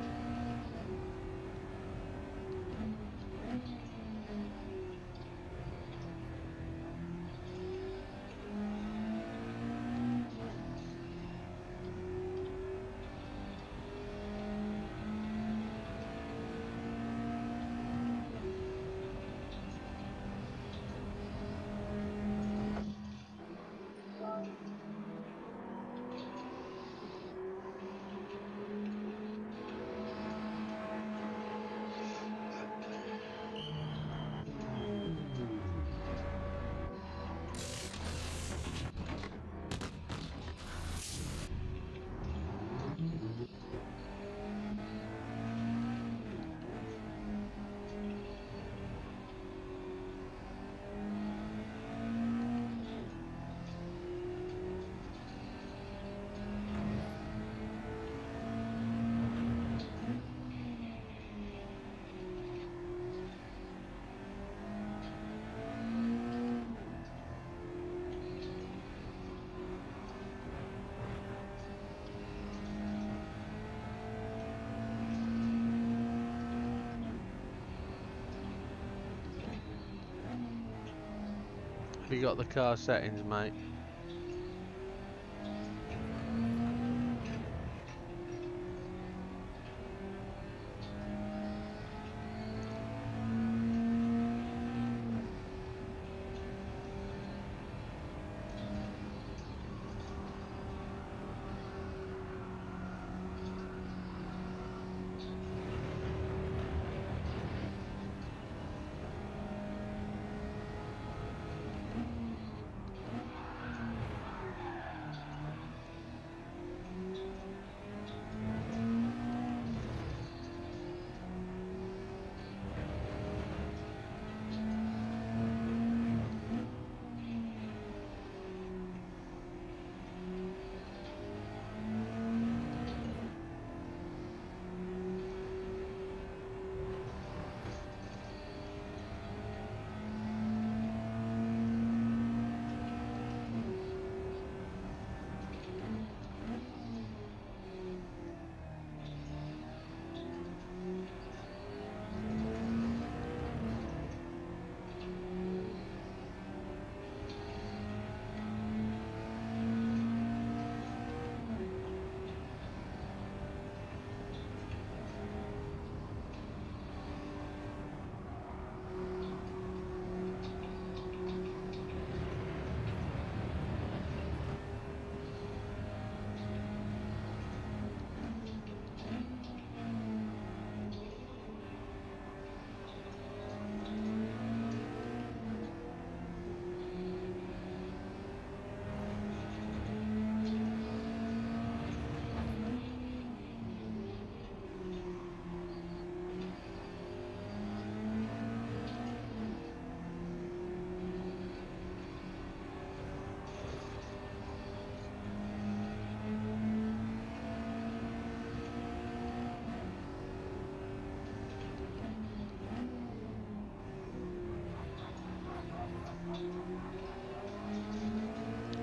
A: You got the car settings, mate?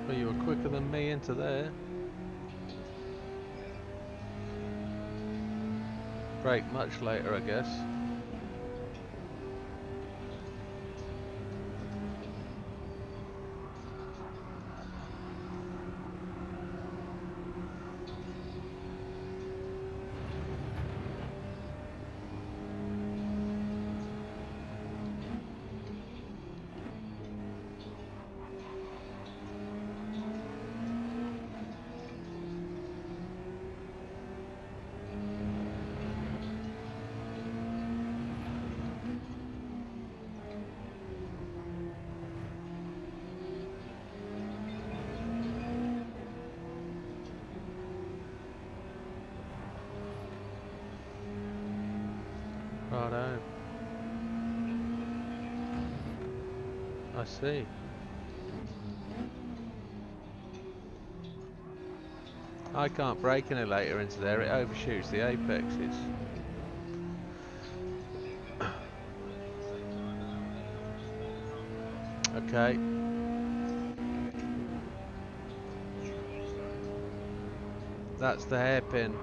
A: Well, you were quicker than me into there. Brake much later, I guess. Righto. I see. I can't brake any later into there, it overshoots the apexes. Okay. That's the hairpin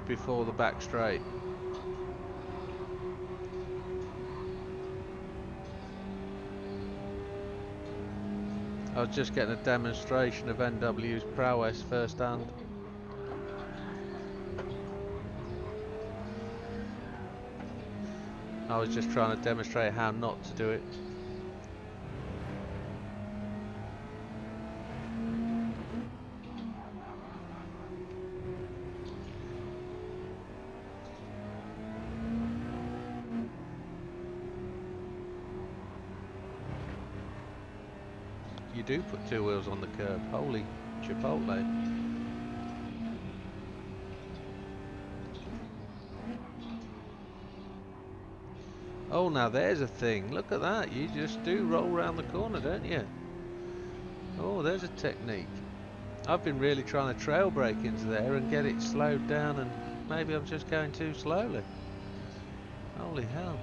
A: before the back straight. I was just getting a demonstration of NW's prowess firsthand. I was just trying to demonstrate how not to do it. You do put two wheels on the curb, holy chipotle. Oh, now there's a thing, look at that, you just do roll round the corner, don't you? Oh, there's a technique. I've been really trying to trail brake into there and get it slowed down, and maybe I'm just going too slowly. Holy hell.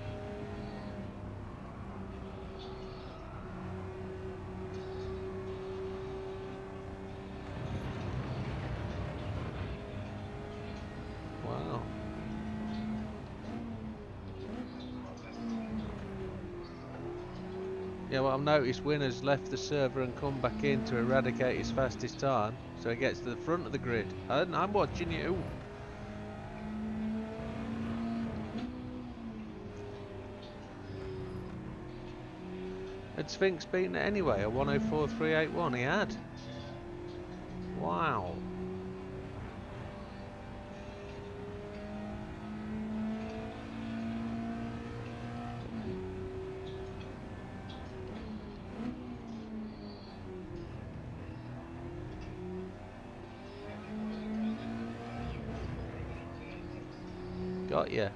A: Wow. Yeah, well, I've noticed Winner's left the server and come back in to eradicate his fastest time, so he gets to the front of the grid. I'm watching you. Had Sphinx beaten it anyway? A 104.381 he had. Wow. Got ya.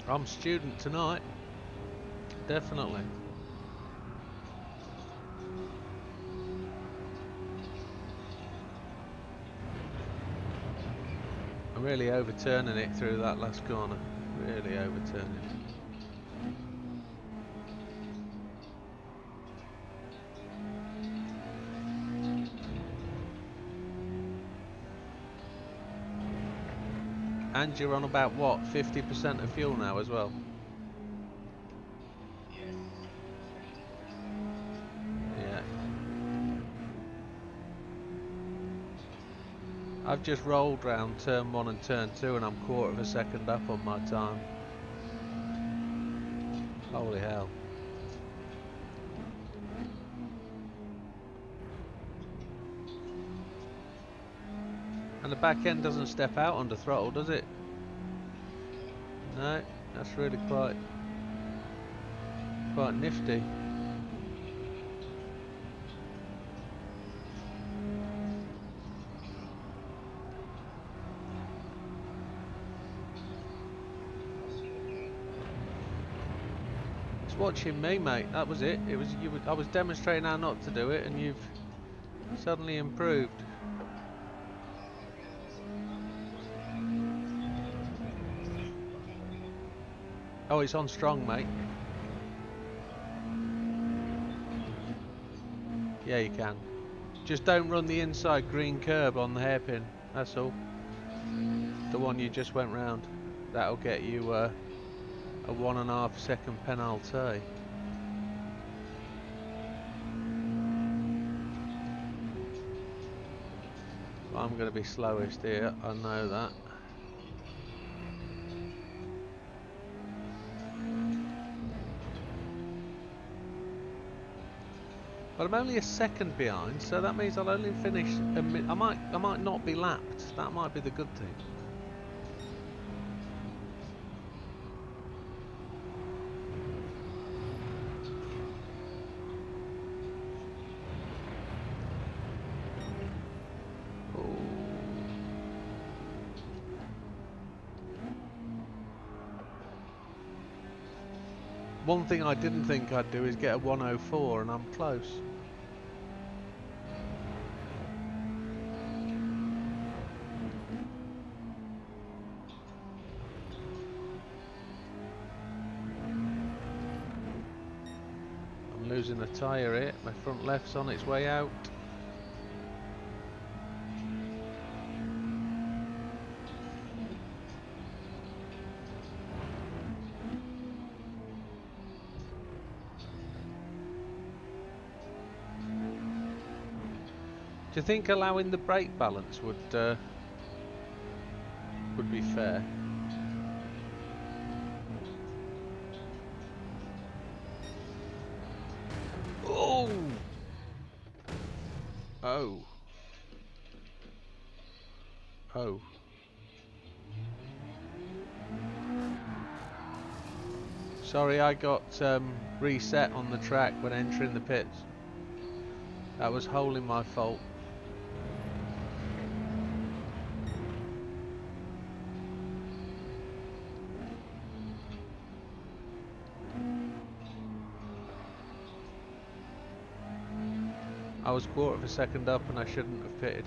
A: I'm student tonight. Definitely. I'm really overturning it through that last corner. Really overturning. And you're on about what, 50% of fuel now as well? Yeah. I've just rolled round turn 1 and turn 2 and I'm 1/4 of a second up on my time. Holy hell. And the back end doesn't step out under throttle, does it? No, that's really quite nifty. It's watching me, mate. That was it. It was you. I was demonstrating how not to do it, and you've suddenly improved. Oh, it's on strong, mate. Yeah, you can. Just don't run the inside green curb on the hairpin. That's all. The one you just went round. That'll get you a 1.5 second penalty. I'm going to be slowest here. I know that. But I'm only a second behind, so that means I'll only finish a minute. I might not be lapped. That might be the good thing. Oh. One thing I didn't think I'd do is get a 104, and I'm close. Losing a tyre here, my front left's on its way out. Do you think allowing the brake balance would be fair? Oh! Oh. Oh. Sorry, I got reset on the track when entering the pits. That was wholly my fault. I was 1/4 of a second up and I shouldn't have pitted.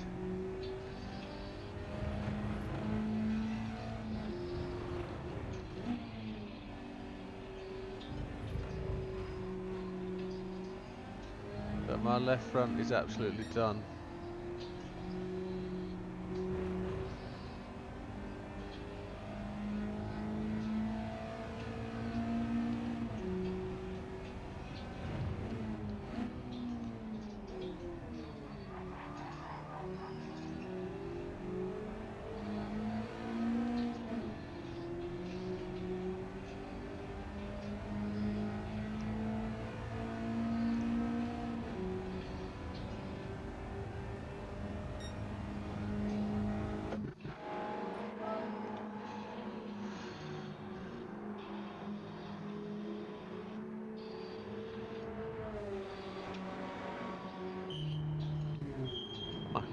A: But my left front is absolutely done.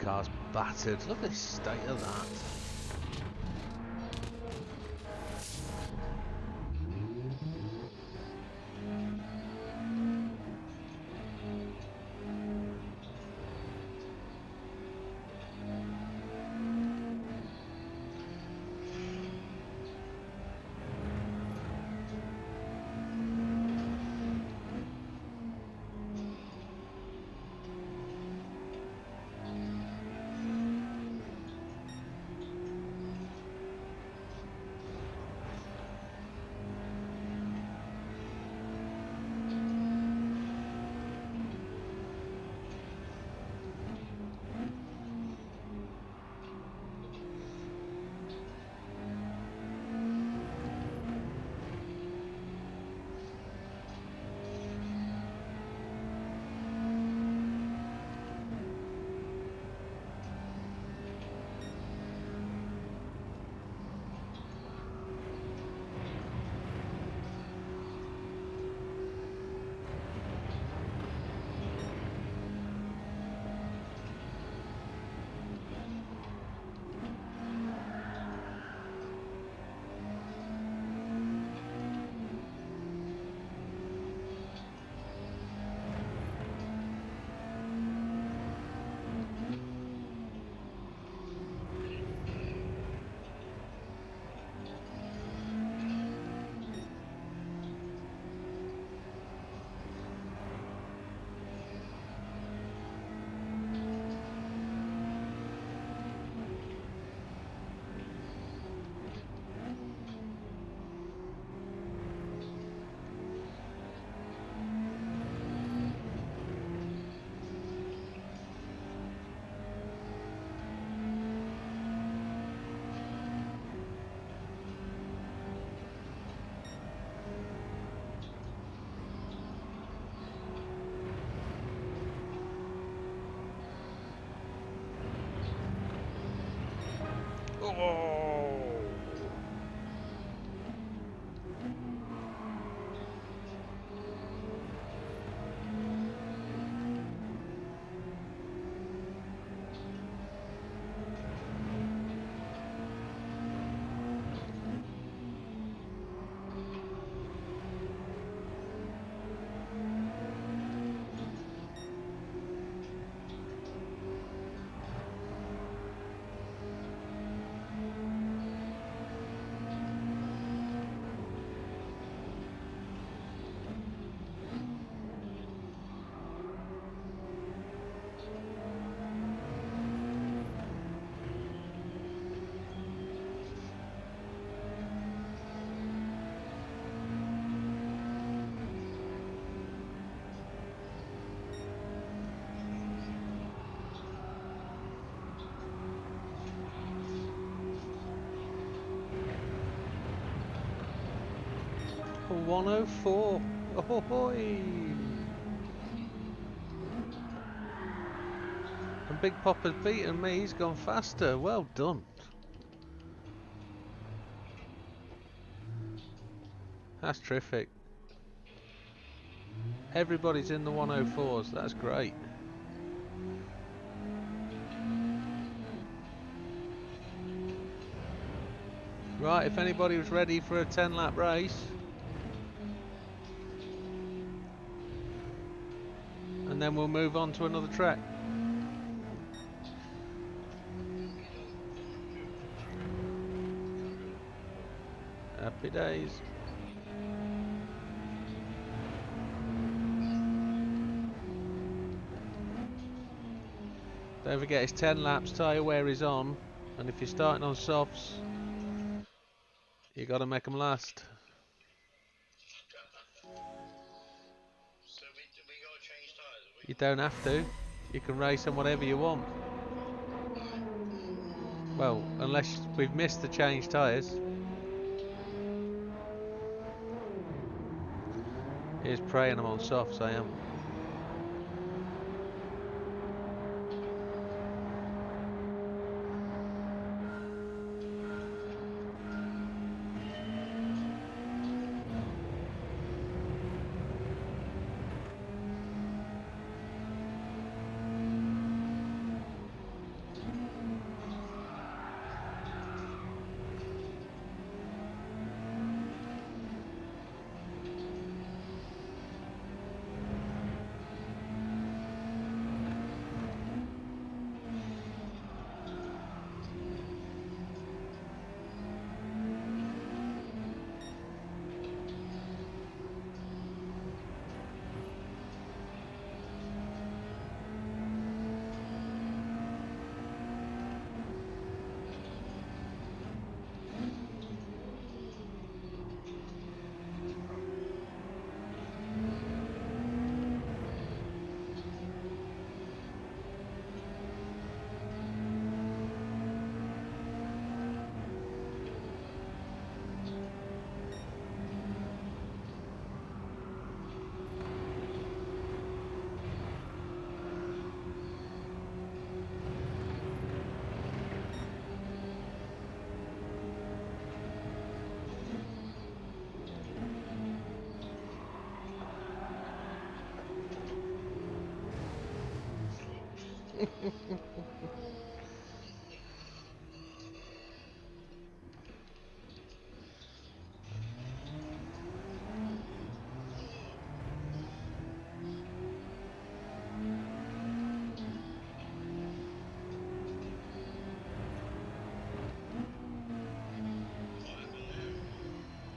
A: car's battered. Look at the state of that. Oh! A 104. Ahoy! And Big Popper's beaten me, he's gone faster. Well done. That's terrific. Everybody's in the 104s, that's great. Right, if anybody was ready for a 10-lap race. And then we'll move on to another track. Happy days. Don't forget it's 10 laps, tyre wear is on, and if you're starting on softs, you got to make them last.
B: So we got to change tyres, have we?
A: You don't have to. You can race on whatever you want. Well, unless we've missed the change tyres. Here's praying I'm on softs, I am.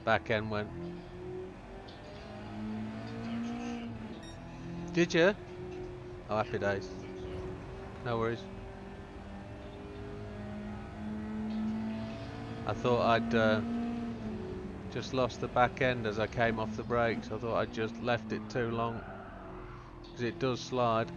A: Back end went. Did you? Oh, happy days. No worries. I thought I'd just lost the back end as I came off the brakes. I thought I'd just left it too long, because it does slide.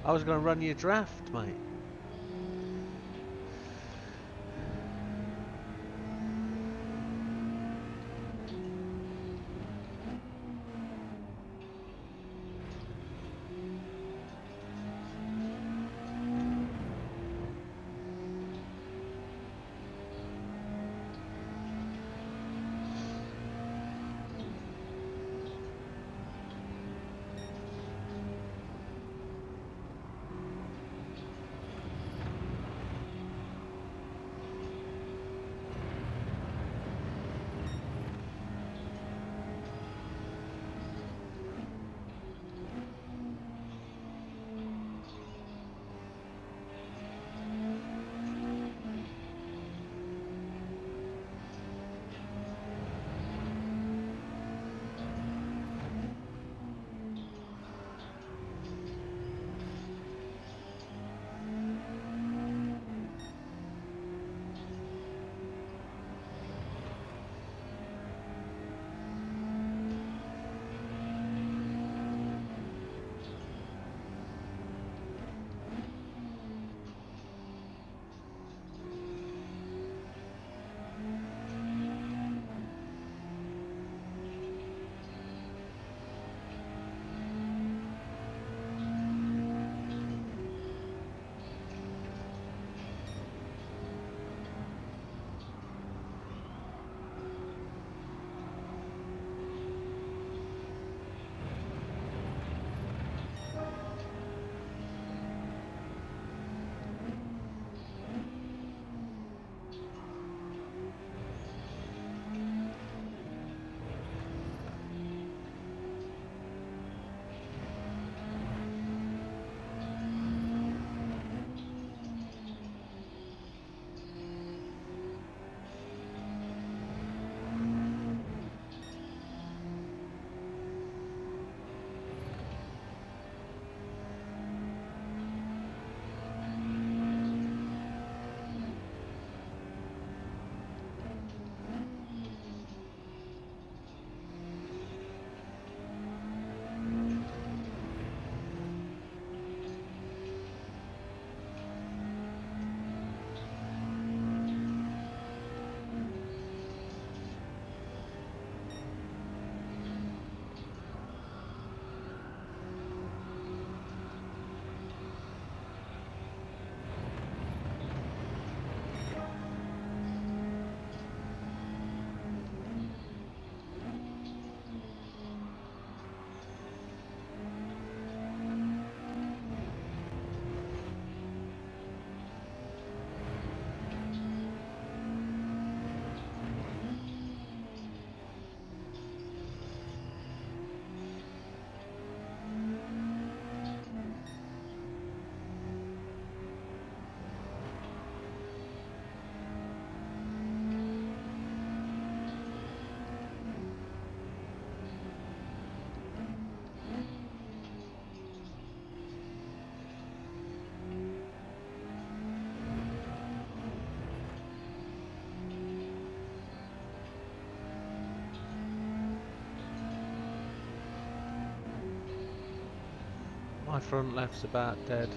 A: I was going to run your draft, mate. My front left's about dead.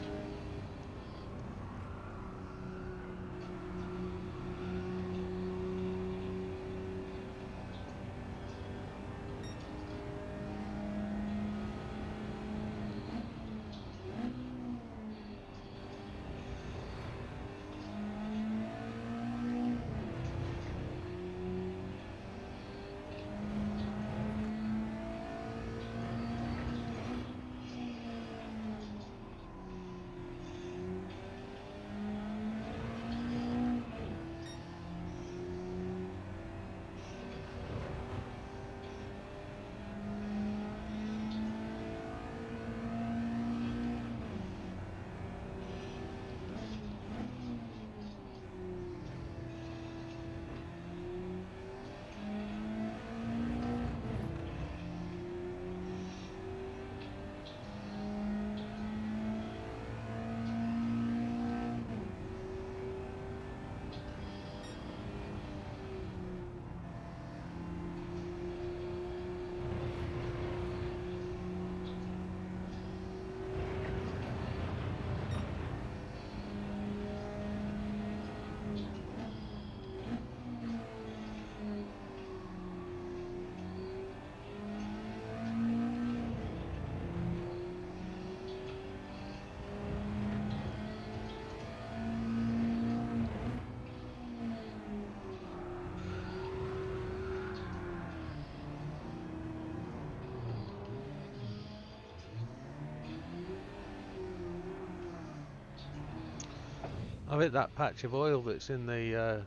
A: I've hit that patch of oil that's in the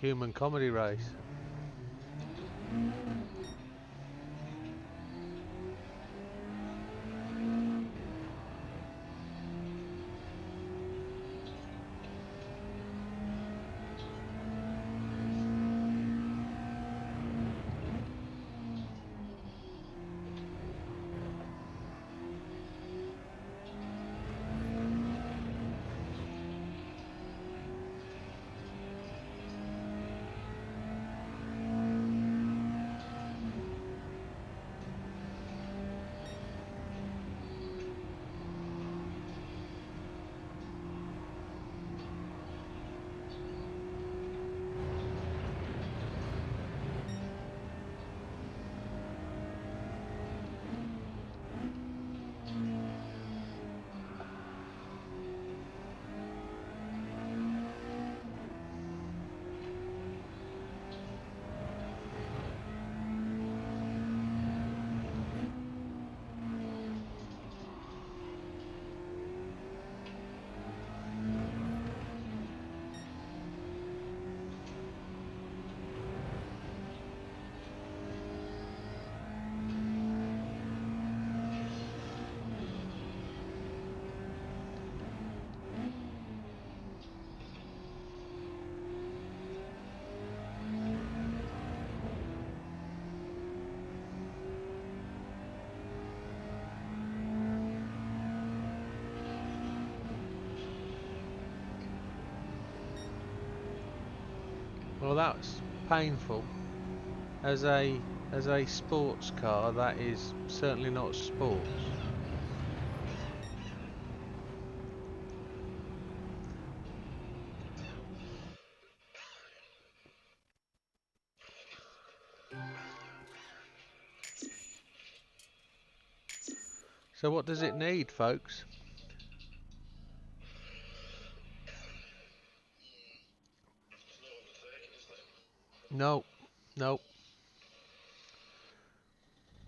A: human comedy race. Well, that's painful. As a sports car, that is certainly not sports. So what does it need, folks? No, no.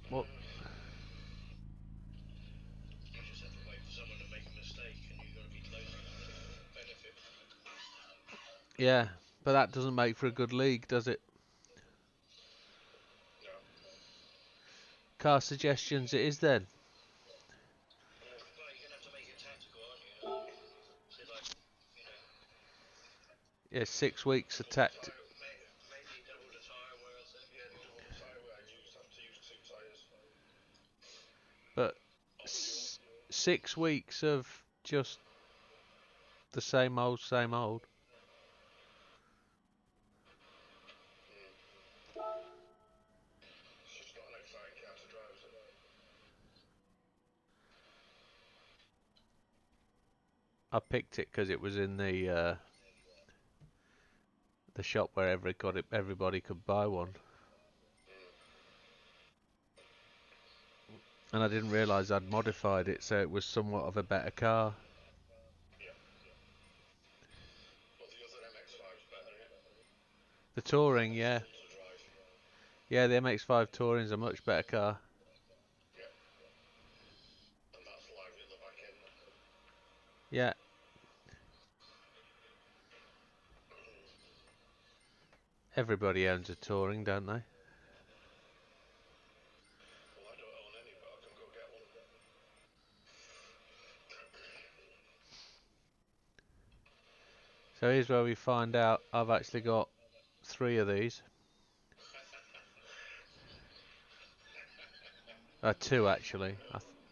A: What?
B: You just have to wait for someone to make a mistake, and you've got to be close enough to benefit from it.
A: Yeah, but that doesn't make for a good league, does it?
B: No.
A: Car suggestions it is then.
B: Well, you're going to have to make it tactical, aren't you? So, like, you know,
A: Yeah, 6 weeks attacked.
B: maybe double the tyre where I said, yeah, double the tyre where I used up to use 2 tyres.
A: But 6 weeks of just the same old, same old.
B: It's just not an exciting car to drive, is it?
A: I picked it because it was in the shop where everybody could buy one. And I didn't realise I'd modified it so it was somewhat of a better car.
B: But the other MX-5's better, yeah?
A: The Touring, yeah.
B: To drive.
A: Yeah, the MX-5 Touring's a much better car.
B: Yeah. And that's live in the back end.
A: Yeah. Everybody owns a Touring, don't they?
B: Well, I don't own any, but I can go get one.
A: So here's where we find out I've actually got 3 of these. 2 actually.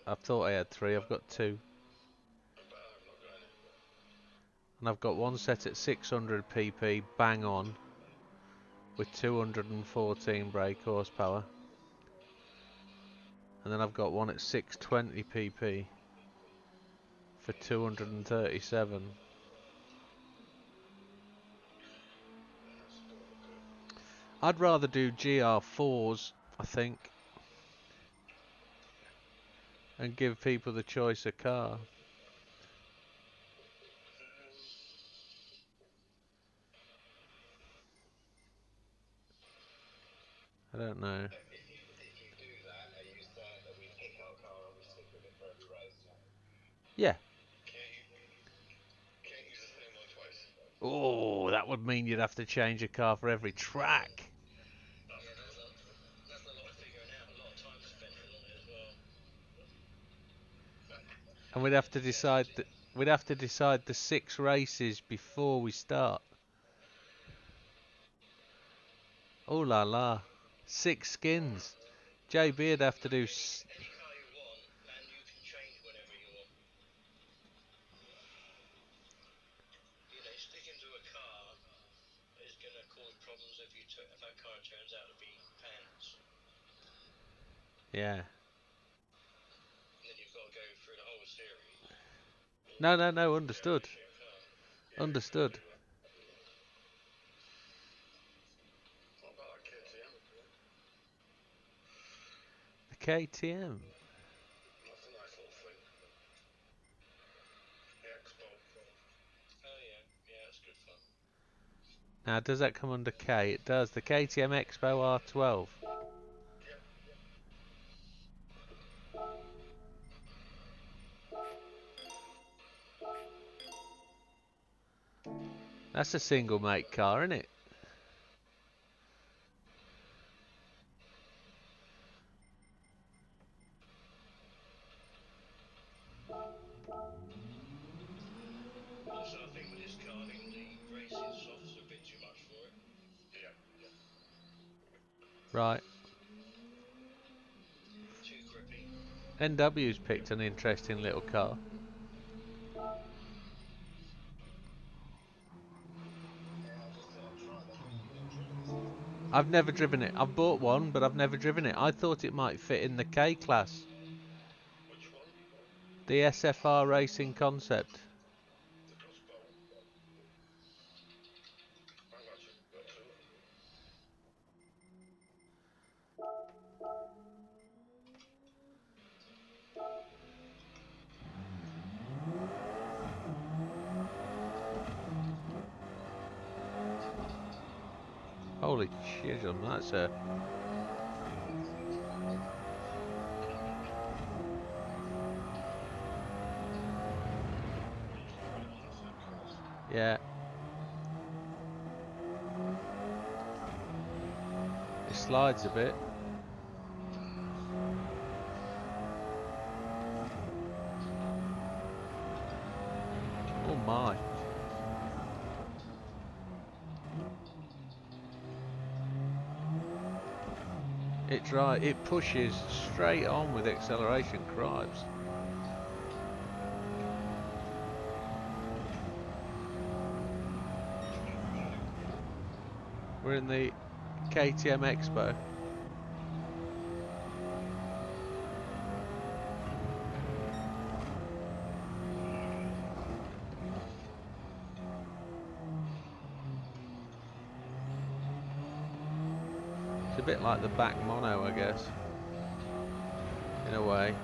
A: I thought I had 3. I've got 2.
B: But I've not got any.
A: And I've got one set at 600 pp bang on with 214 brake horsepower. And then I've got one at 620 pp for 237. I'd rather do GR4s, I think, and give people the choice of car. I don't know.
B: If you do that, are you saying that we pick our car and we stick with it for every race?
A: Yeah.
B: Can't use the same one twice.
A: Oh, that would mean you'd have to change a car for every track.
B: That's a lot of figuring out, a lot of time spent on it as well.
A: And we'd have to decide the 6 races before we start. Oh la la. 6 skins. JB'd have to do...
B: Any car you want, and you can change whenever you want. You know, sticking to a car is going to cause problems if that car turns out to be pants.
A: Yeah.
B: And then you've got to go through the whole series.
A: No, understood. Understood.
B: What about a KTM?
A: The KTM.
B: That's a nice little thing. The Expo. Oh yeah, it's good fun.
A: Now, does that come under K? It does. The KTM Expo R12. That's a single make car, isn't it?
B: Also, I think with this karting, the racing softs a bit too much for it. Yeah.
A: Right.
B: Too grippy.
A: NW's picked an interesting little car. I've never driven it. I've bought one, but I've never driven it. I thought it might fit in the K class.
B: Which one?
A: The SFR Racing Concept.
B: The crossbow. I've actually got 2 of them.
A: Holy shit, that's a... Yeah. It slides a bit. Oh my. It pushes straight on with acceleration, cripes. We're in the KTM Expo. a bit like the back mono, I guess, in a way.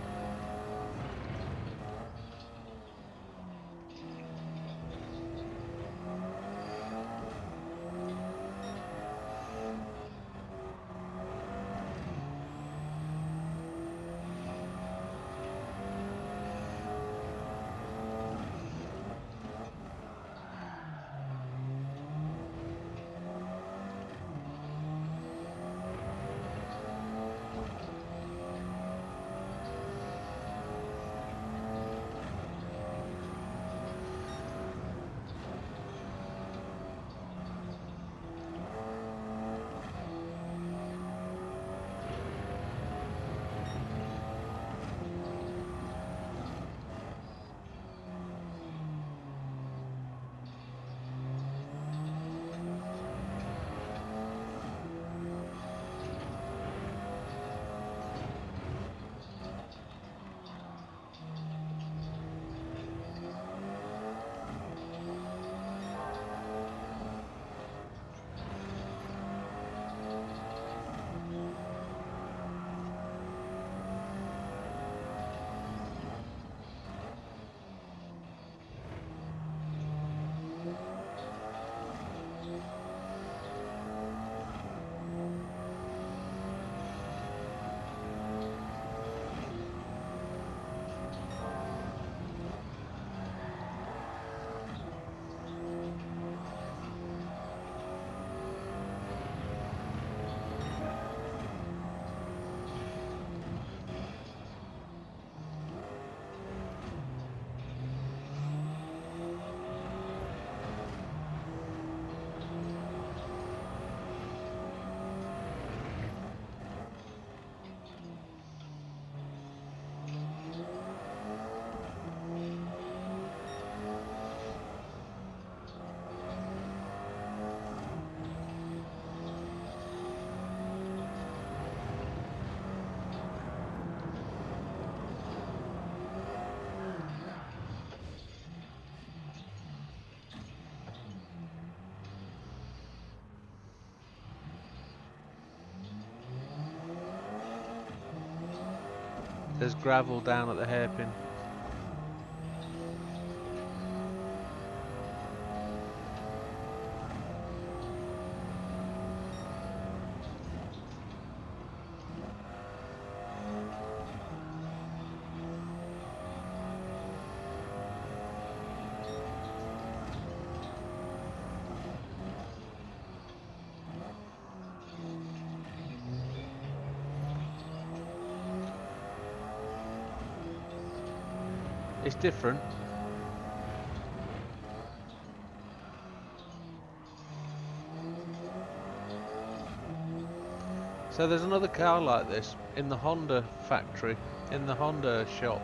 A: There's gravel down at the hairpin. It's different. So there's another car like this in the Honda factory, in the Honda shop.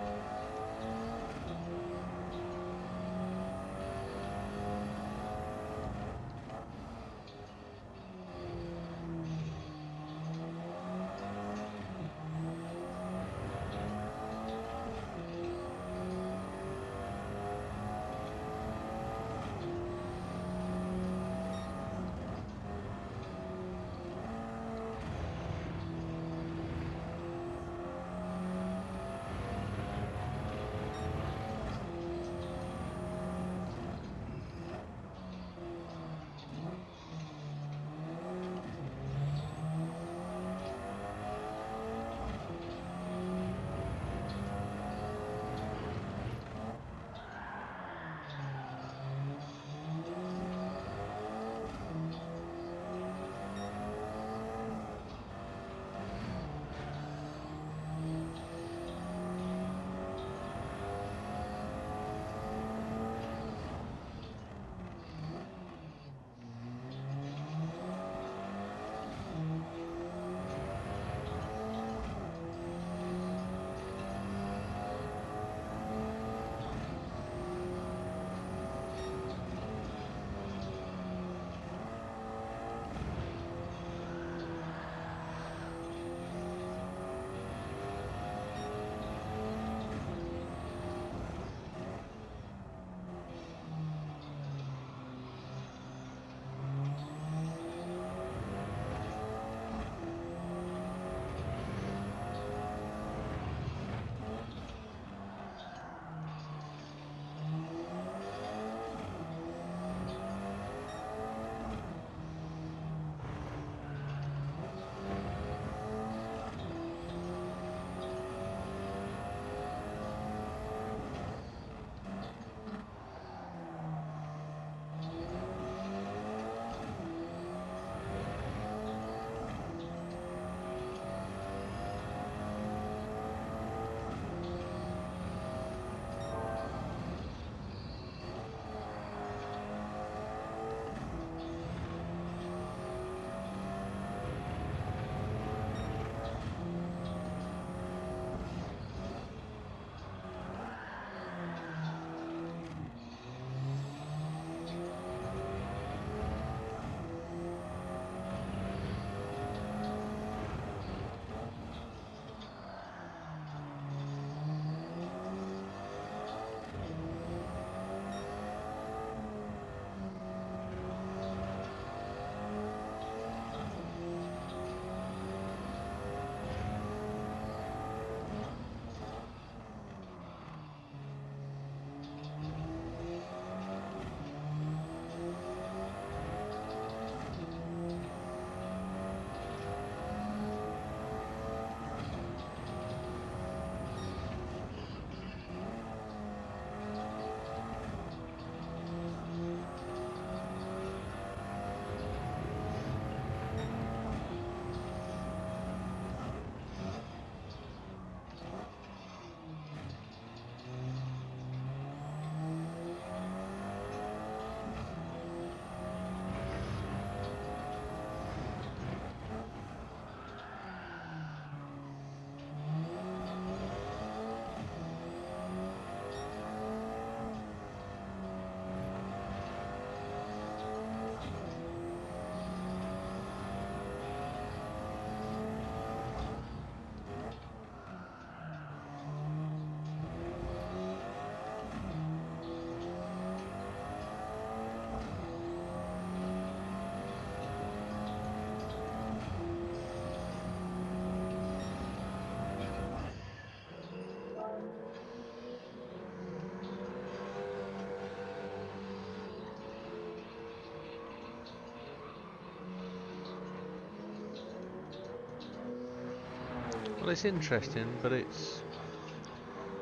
A: Well, it's interesting, but it's...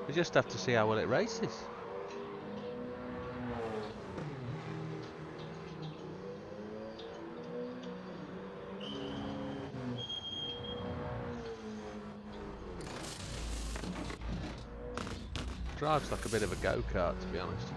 A: We just have to see how well it races. Drives like a bit of a go-kart, to be honest.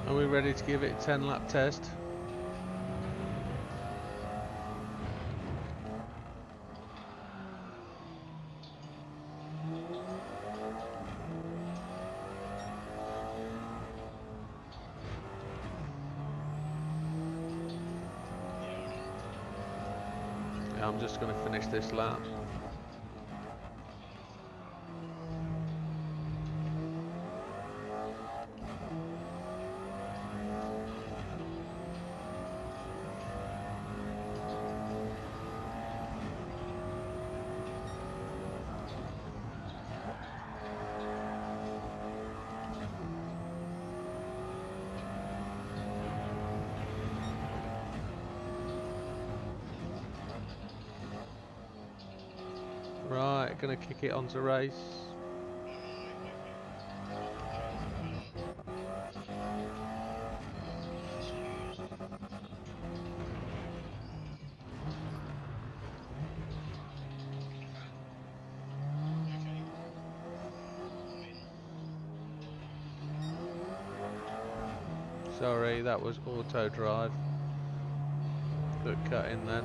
A: Are we ready to give it a 10-lap test? Yeah, I'm just going to finish this lap. Right, gonna kick it onto race. Sorry, that was auto drive that cut in then.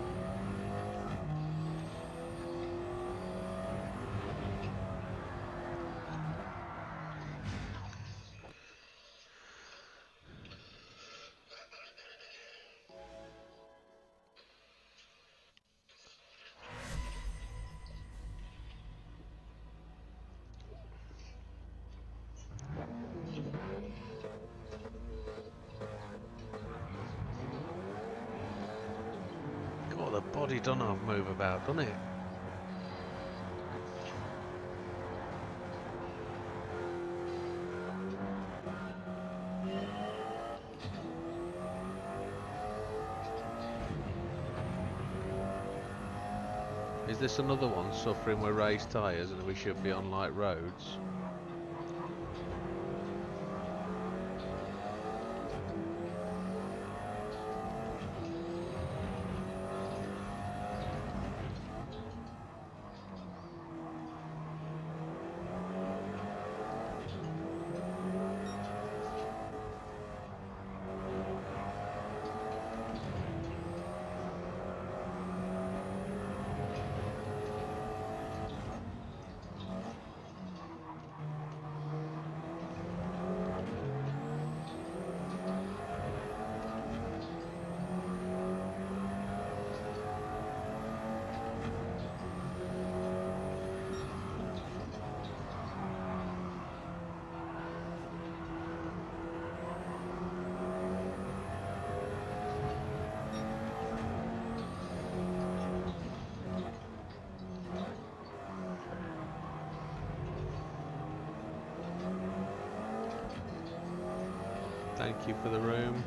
A: body don't have move about, doesn't it? Is this another one suffering with raised tyres and we should be on light roads? Thank you for the room.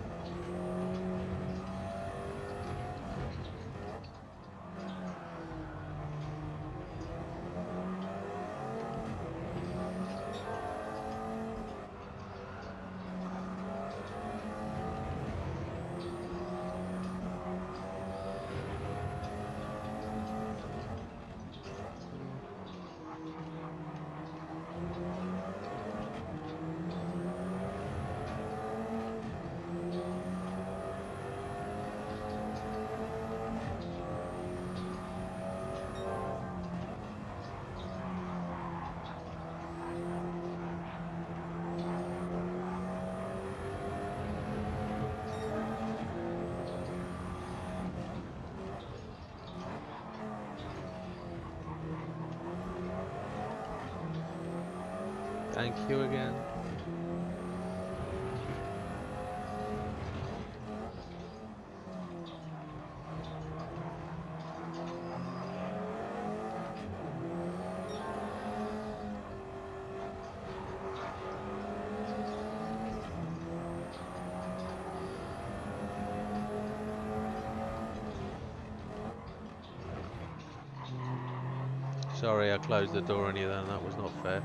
A: Thank you again. Sorry, I closed the door on you then, that was not fair.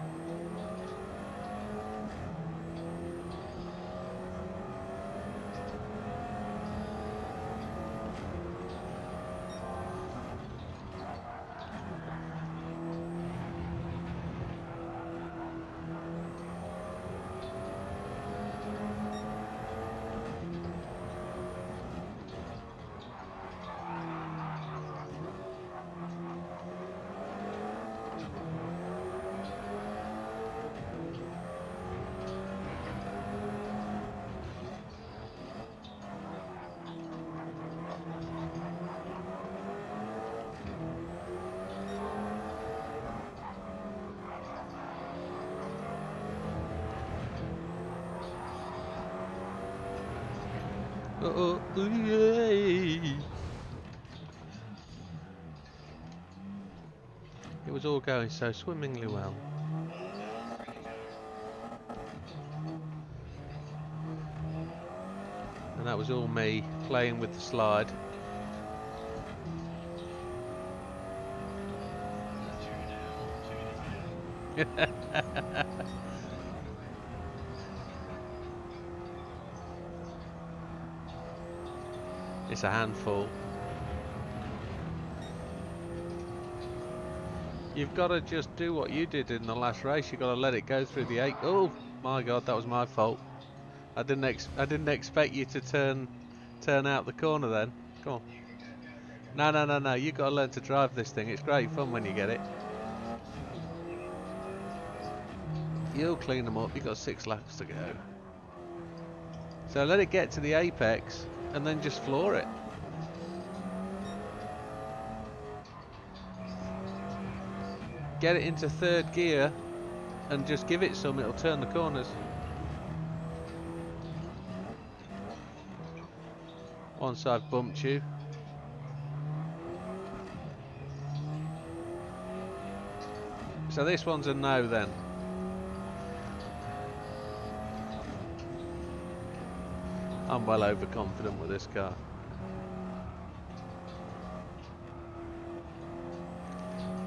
A: Yay! It was all going so swimmingly well. And that was all me playing with the slide. It's a handful. You've got to just do what you did in the last race. You've got to let it go through the 8. Oh my God, that was my fault. I didn't expect you to turn out the corner then. Come on. No. You've got to learn to drive this thing. It's great fun when you get it. You'll clean them up. You've got 6 laps to go. So let it get to the apex and then just floor it. Get it into 3rd gear and just give it some, it'll turn the corners. Once I've bumped you. So this one's a no then. I'm well overconfident with this car.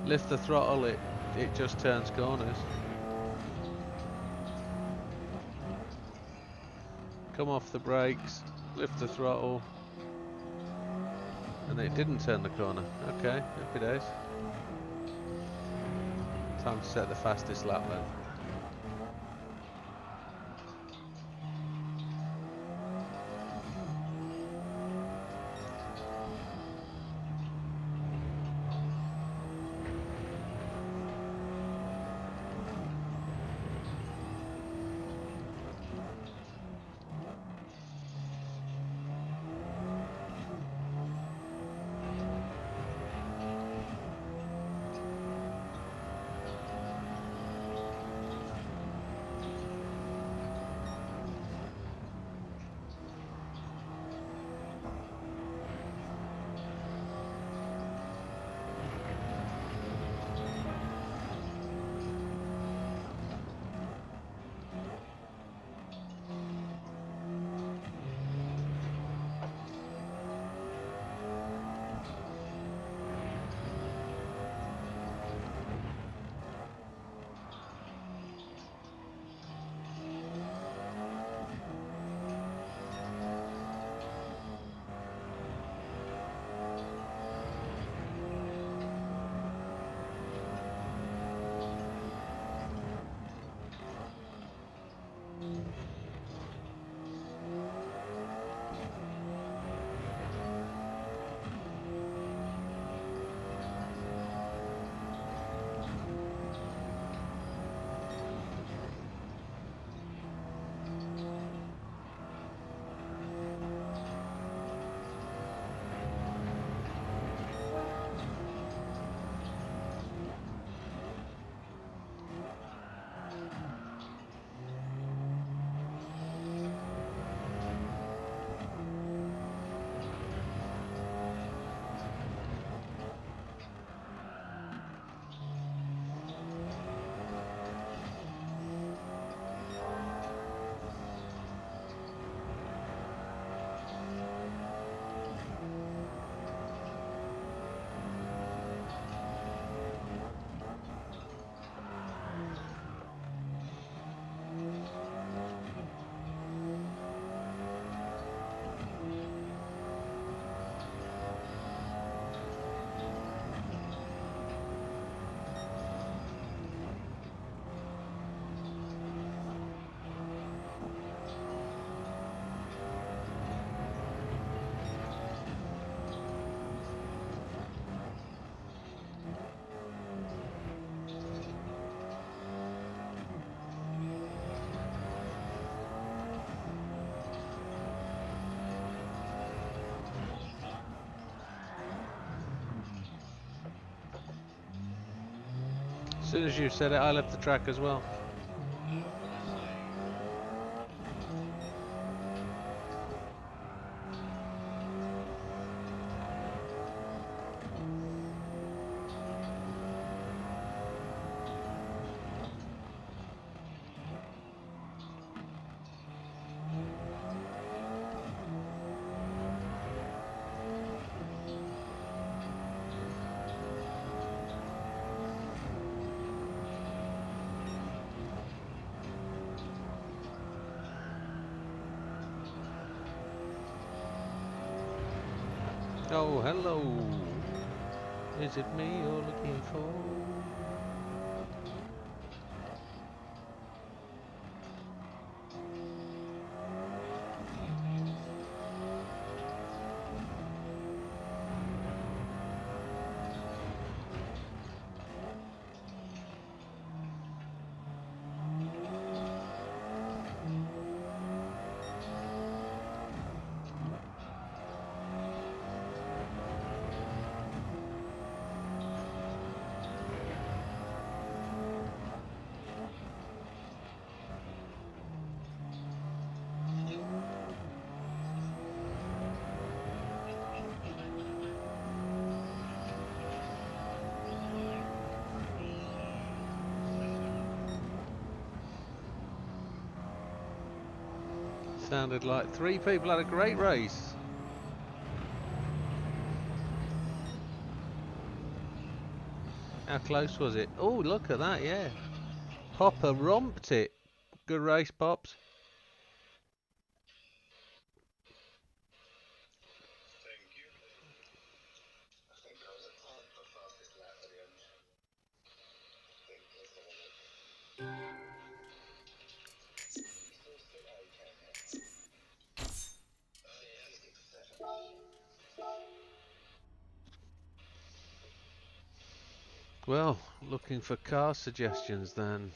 A: Lift the throttle, it just turns corners. Come off the brakes, lift the throttle, and it didn't turn the corner. Okay, happy days. Time to set the fastest lap then. As soon as you said it, I left the track as well. Oh, hello. Is it me you're looking for? Sounded like 3 people had a great race. How close was it? Oh, look at that, yeah. Popper romped it. Good race, Pops.
B: Thank you. I think I was at the fastest lap at the end. I think that's the one. Still okay, yeah. 67.
A: Well, looking for car suggestions then.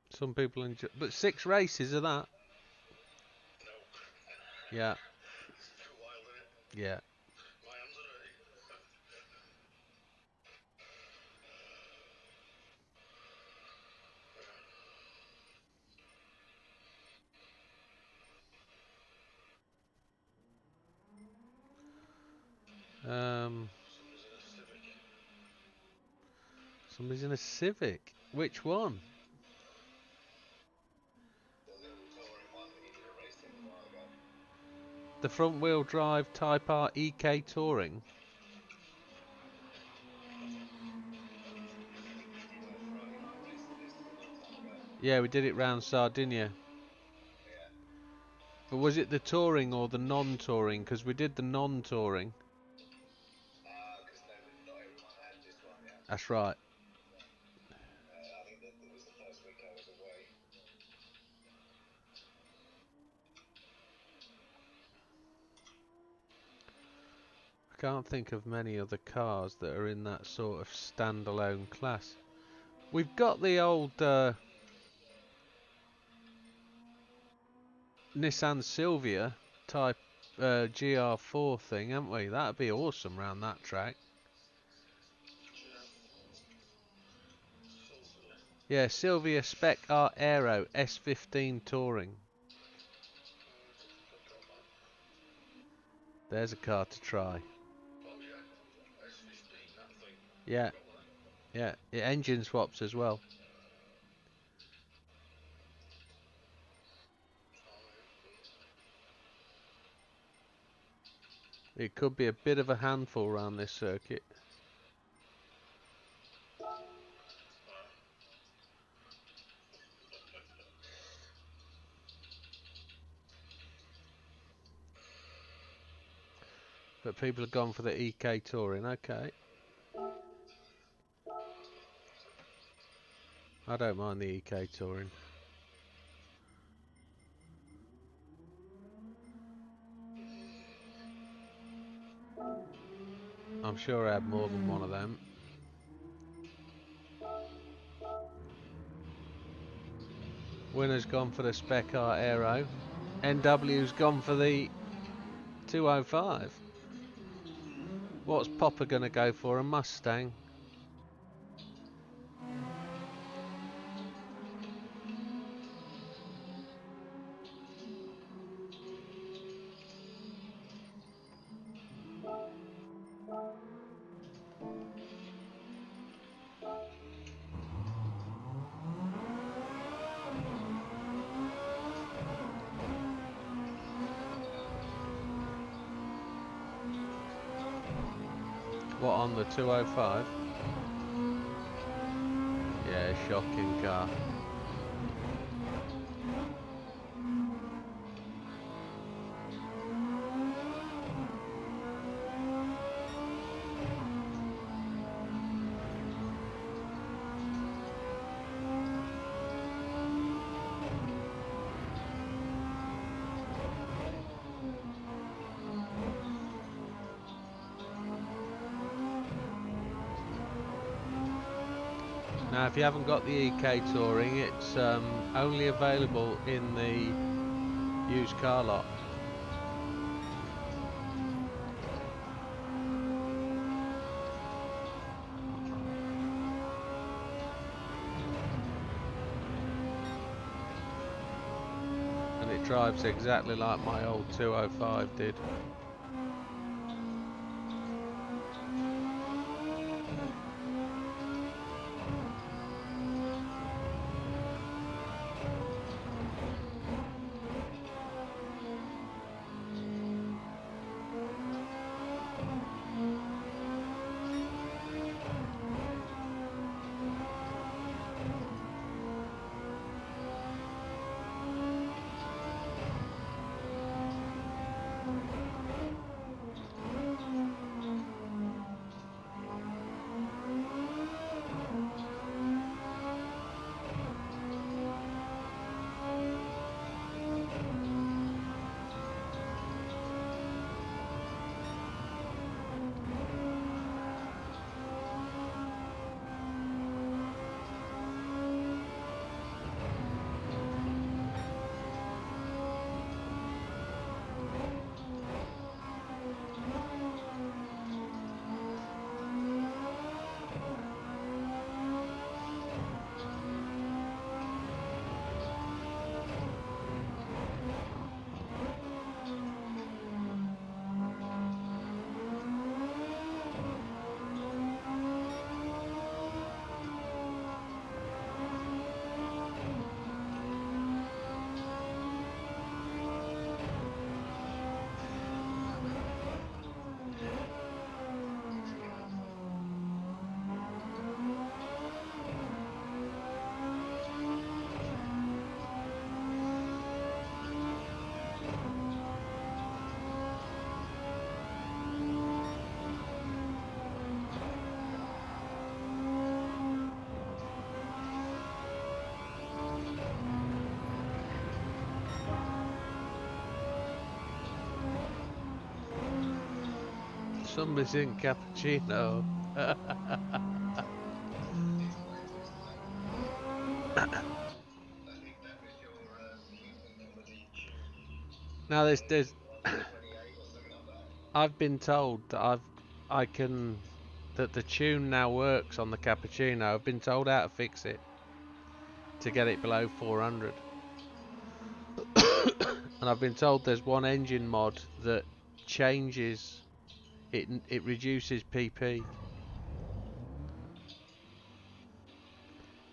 A: Some people enjoy, but 6 races of that. Yeah. Yeah. Somebody's in a Civic. Which one?
B: The little touring one that you did a race in a while ago.
A: The front wheel drive Type R EK Touring. Yeah, we did it round Sardinia.
B: Yeah.
A: But was it the touring or the non-touring? Because we did the non-touring.
B: Because not everyone had this one, yeah.
A: That's right.
B: I think that it was the first week I was away.
A: I can't think of many other cars that are in that sort of standalone class. We've got the old Nissan Silvia Type GR4 thing, haven't we? That'd be awesome round that track. Yeah, Silvia Spec R Aero S15 Touring. There's a car to try. Yeah, yeah, it engine swaps as well. It could be a bit of a handful around this circuit. But people have gone for the EK Touring, okay. I don't mind the EK Touring. I'm sure I had more than one of them. Winner's gone for the Spec R Aero. NW's gone for the 205. What's Popper going to go for? A Mustang? What, on the 205? Yeah, shocking car. Now, if you haven't got the EK Touring, it's only available in the used car lot. And it drives exactly like my old 205 did. Somebody's in cappuccino.
B: It's way too late. I think that was your human comedy tune.
A: Now there's
B: 128 or something like that.
A: I've been told that I can that the tune now works on the cappuccino. I've been told how to fix it to get it below 400. And I've been told there's one engine mod that changes it reduces PP.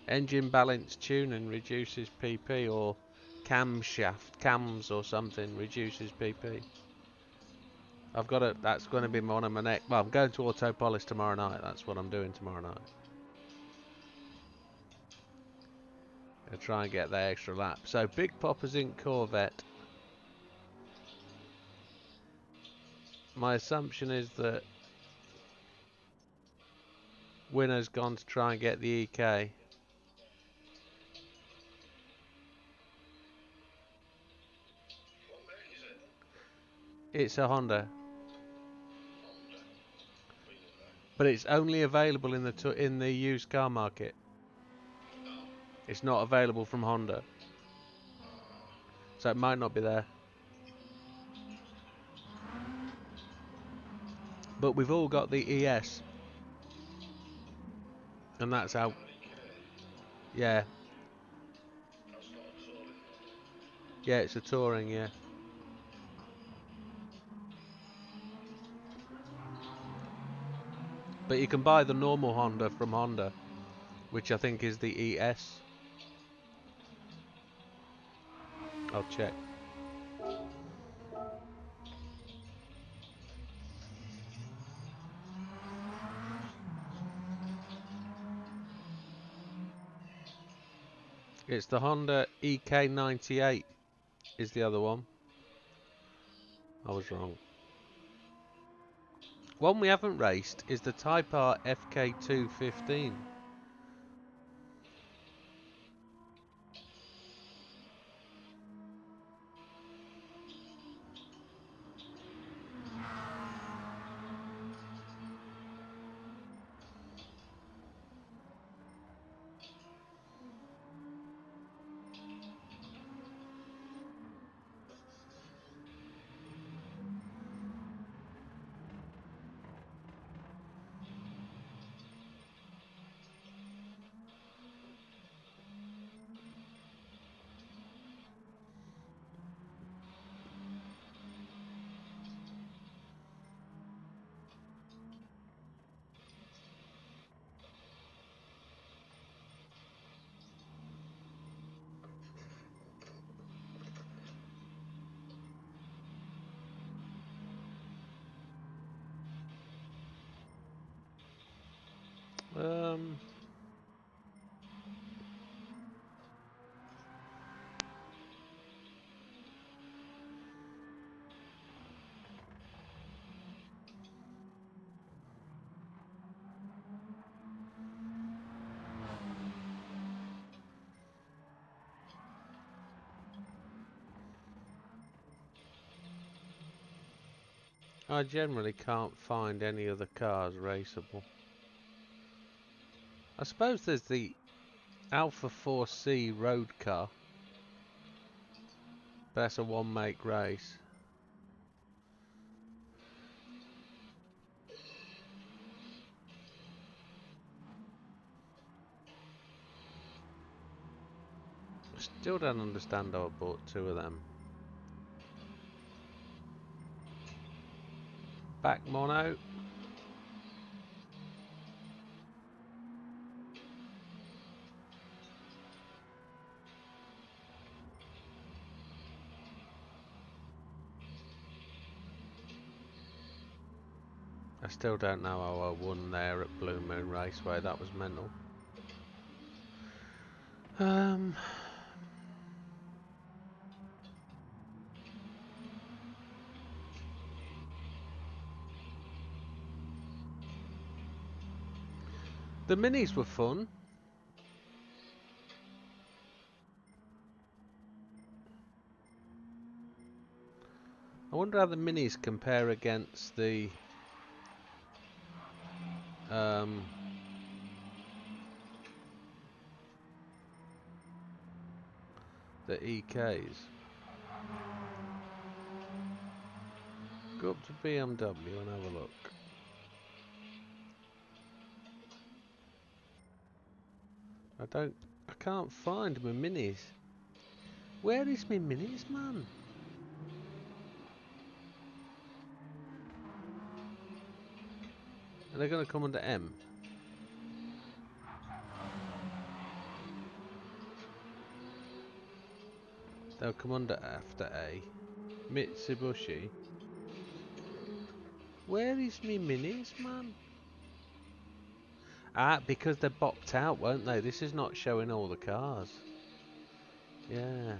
A: Engine balance tuning reduces PP, or camshaft cams or something reduces PP. I've got it. That's going to be one of my next. Well, I'm going to Auto Polish tomorrow night. That's what I'm doing tomorrow night. I'll try and get that extra lap. So Big Popper's in Corvette. My assumption is that Winner's gone to try and get the EK.
B: What make is it?
A: It's a Honda,
B: Honda.
A: but it's only available in the used car market.
B: Oh.
A: It's not available from Honda, so it might not be there. But we've all got the ES, and that's how. Yeah,
B: That's not a touring model.
A: yeah, it's a touring. Yeah. But you can buy the normal Honda from Honda, which I think is the ES. I'll check. It's the Honda EK98 is the other one. I was wrong. One we haven't raced is the Type R FK215. I generally can't find any other cars raceable. I suppose there's the Alpha 4C road car, but that's a one make race. I still don't understand how I bought two of them. Back mono. I still don't know how I won there at Blue Moon Raceway. That was mental. The minis were fun. I wonder how the minis compare against the the EKs. Go up to BMW and have a look. I can't find my minis. Where is my minis, man? Are they going to come under M? They'll come under after A. Mitsubishi. Where is me minis, man? Ah, because they're bopped out, won't they? This is not showing all the cars. Yeah.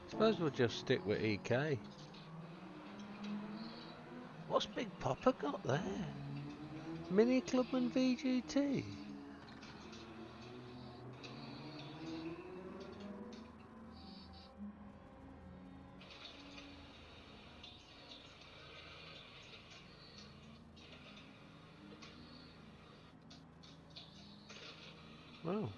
A: Suppose we'll just stick with EK. What's Big Papa got there? Mini Clubman VGT. Oh.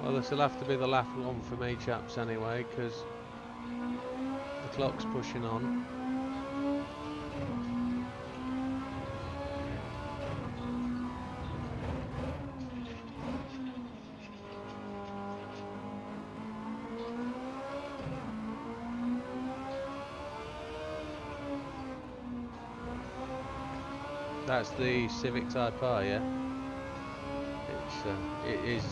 A: Well, this will have to be the last one for me, chaps, anyway, because the clock's pushing on. That's the Civic Type R, yeah? It is.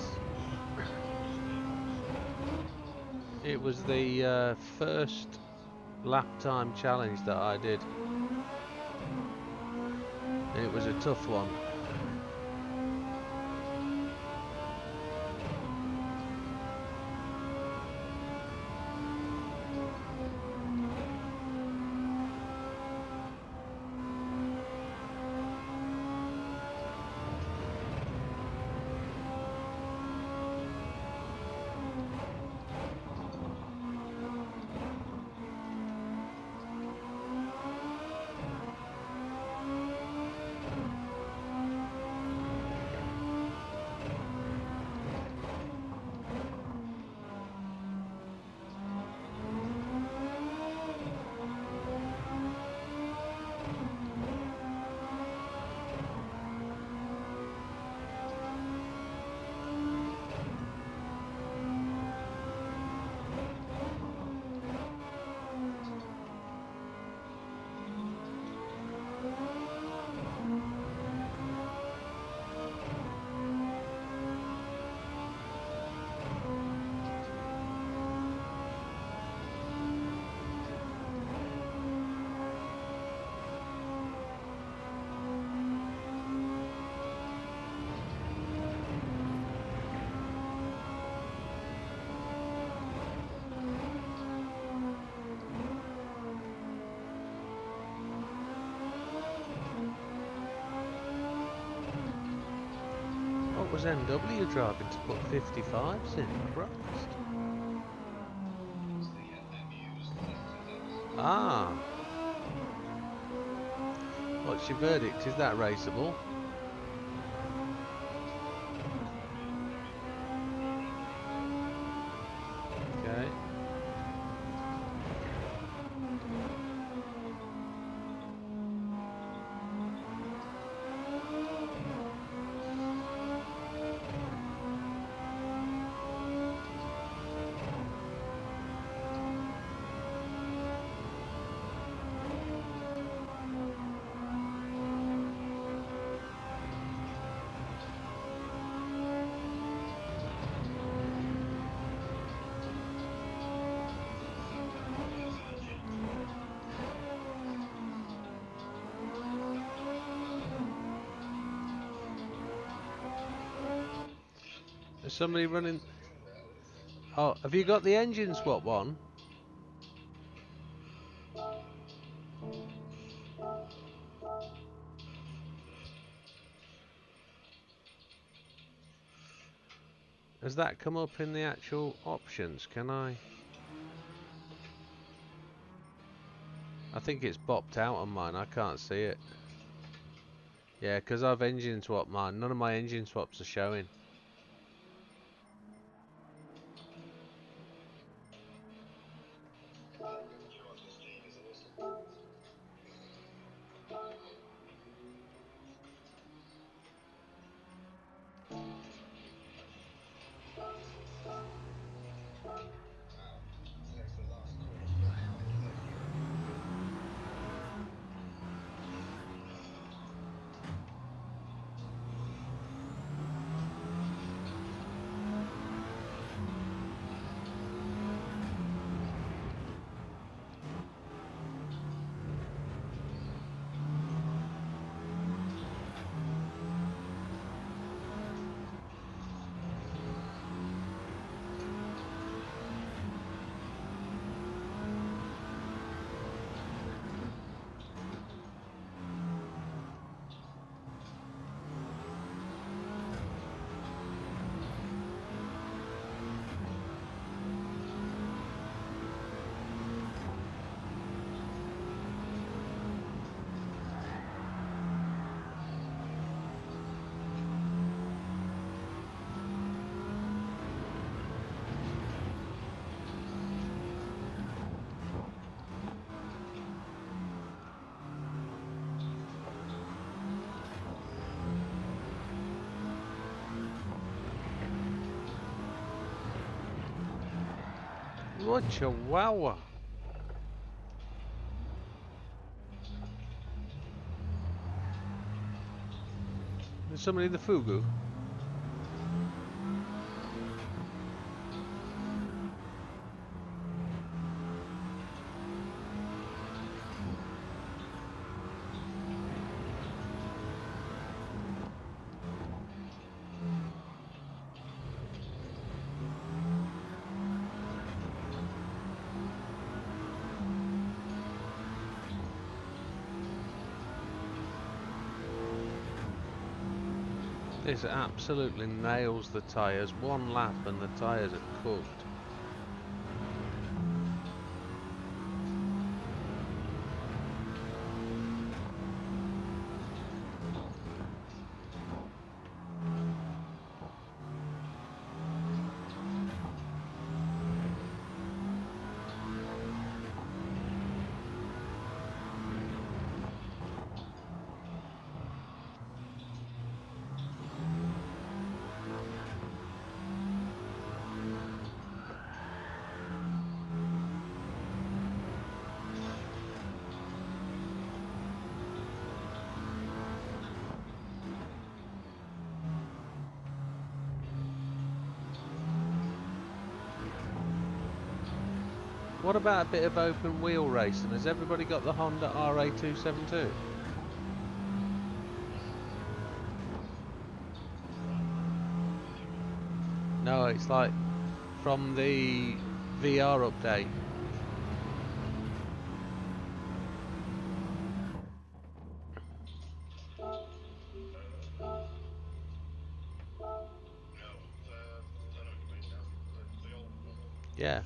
A: It was the first lap time challenge that I did. It was a tough one. What was MW driving to put 55s in? Christ. Ah. What's your verdict? Is that raceable? Okay. Is somebody running? Oh, have you got the engine swap one? Has that come up in the actual options? Can I think it's bopped out on mine. I can't see it. Yeah, because I've engine swapped mine. None of my engine swaps are showing. What chihuahua! There's somebody in the Fugu. This absolutely nails the tyres. One lap and the tyres are cooked. What about a bit of open wheel racing? Has everybody got the Honda RA272? No, it's like from the VR update. Yeah.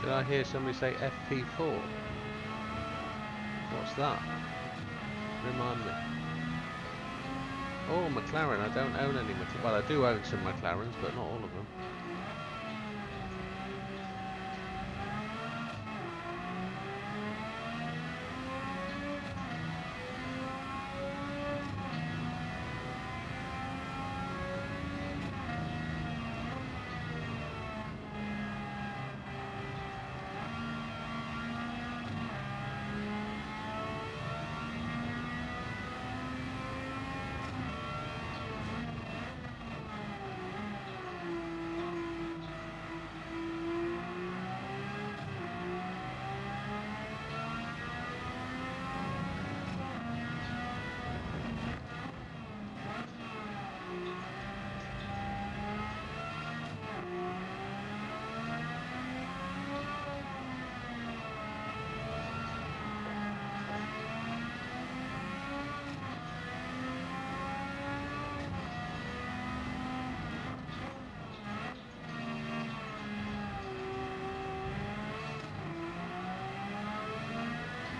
A: Did I hear somebody say FP4? What's that? Remind me. Oh, McLaren. I don't own any McLaren. Well, I do own some McLarens, but not all of them.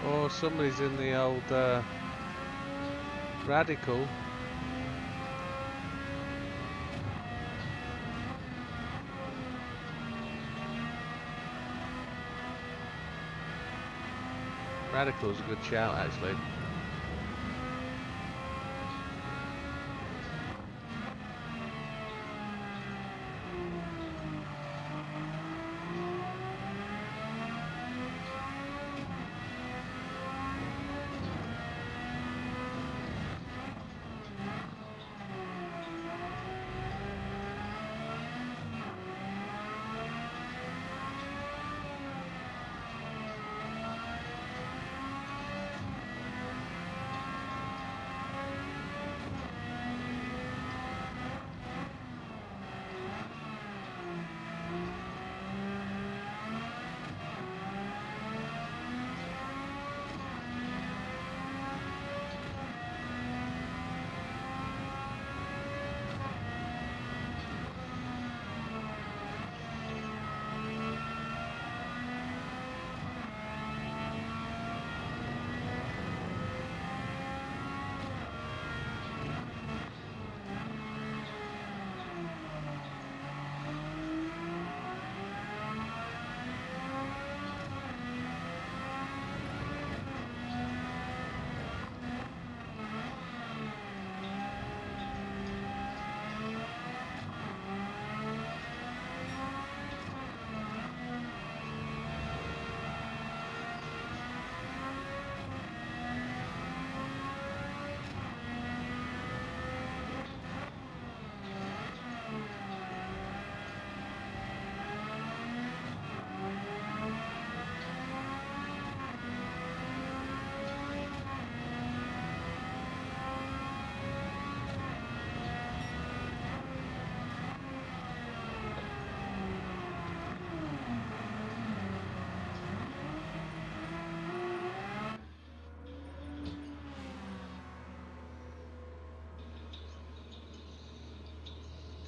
A: Or somebody's in the old Radical. Radical's a good shout, actually.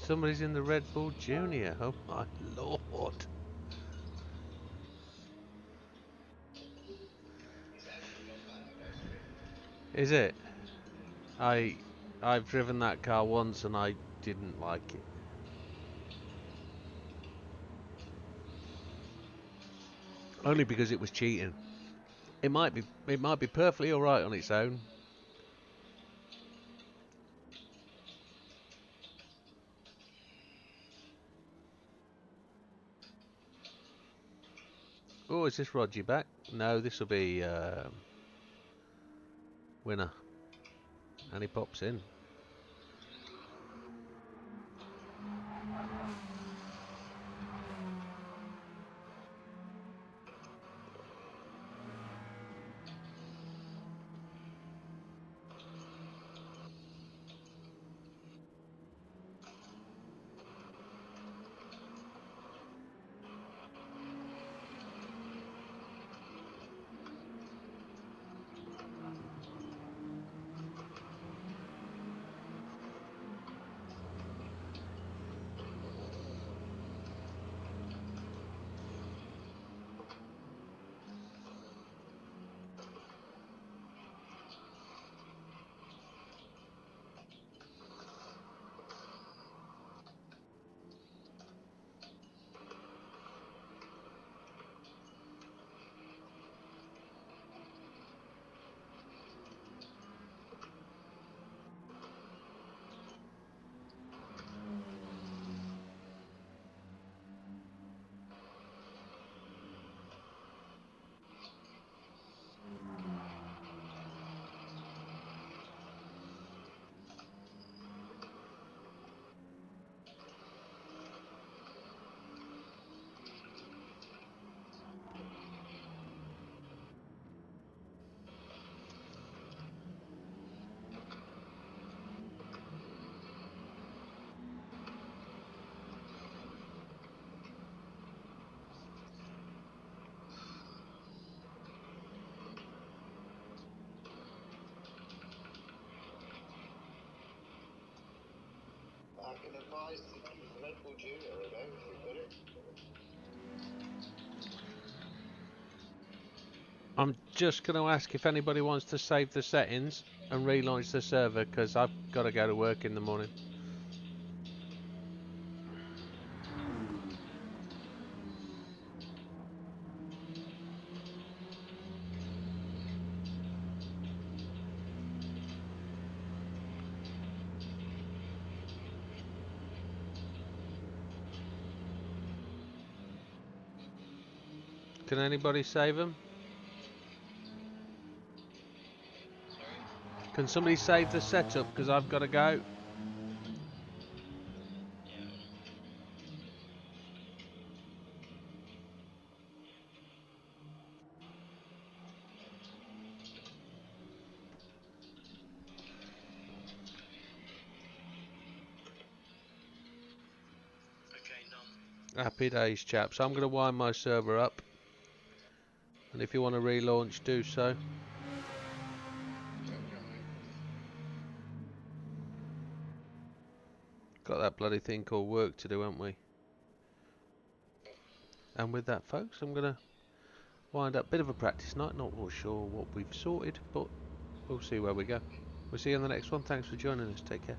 A: Somebody's in the Red Bull Junior. Oh my lord. Is it? I've driven that car once and I didn't like it. Only because it was cheating. It might be perfectly alright on its own. Oh, is this Roger back? No, this will be winner. And he pops in.
B: I can advise the Red Bull Junior about if you've got it.
A: I'm just going to ask if anybody wants to save the settings and relaunch the server, because I've got to go to work in the morning. Can anybody save them?
B: Sorry?
A: Can somebody save the setup, because I've got to go?
B: Okay, none.
A: Happy days, chaps. I'm going to wind my server up. And if you want to relaunch, do so. Got that bloody thing called work to do, haven't we? And with that, folks, I'm going to wind up. Bit of a practice night. Not real sure what we've sorted, but we'll see where we go. We'll see you on the next one. Thanks for joining us. Take care.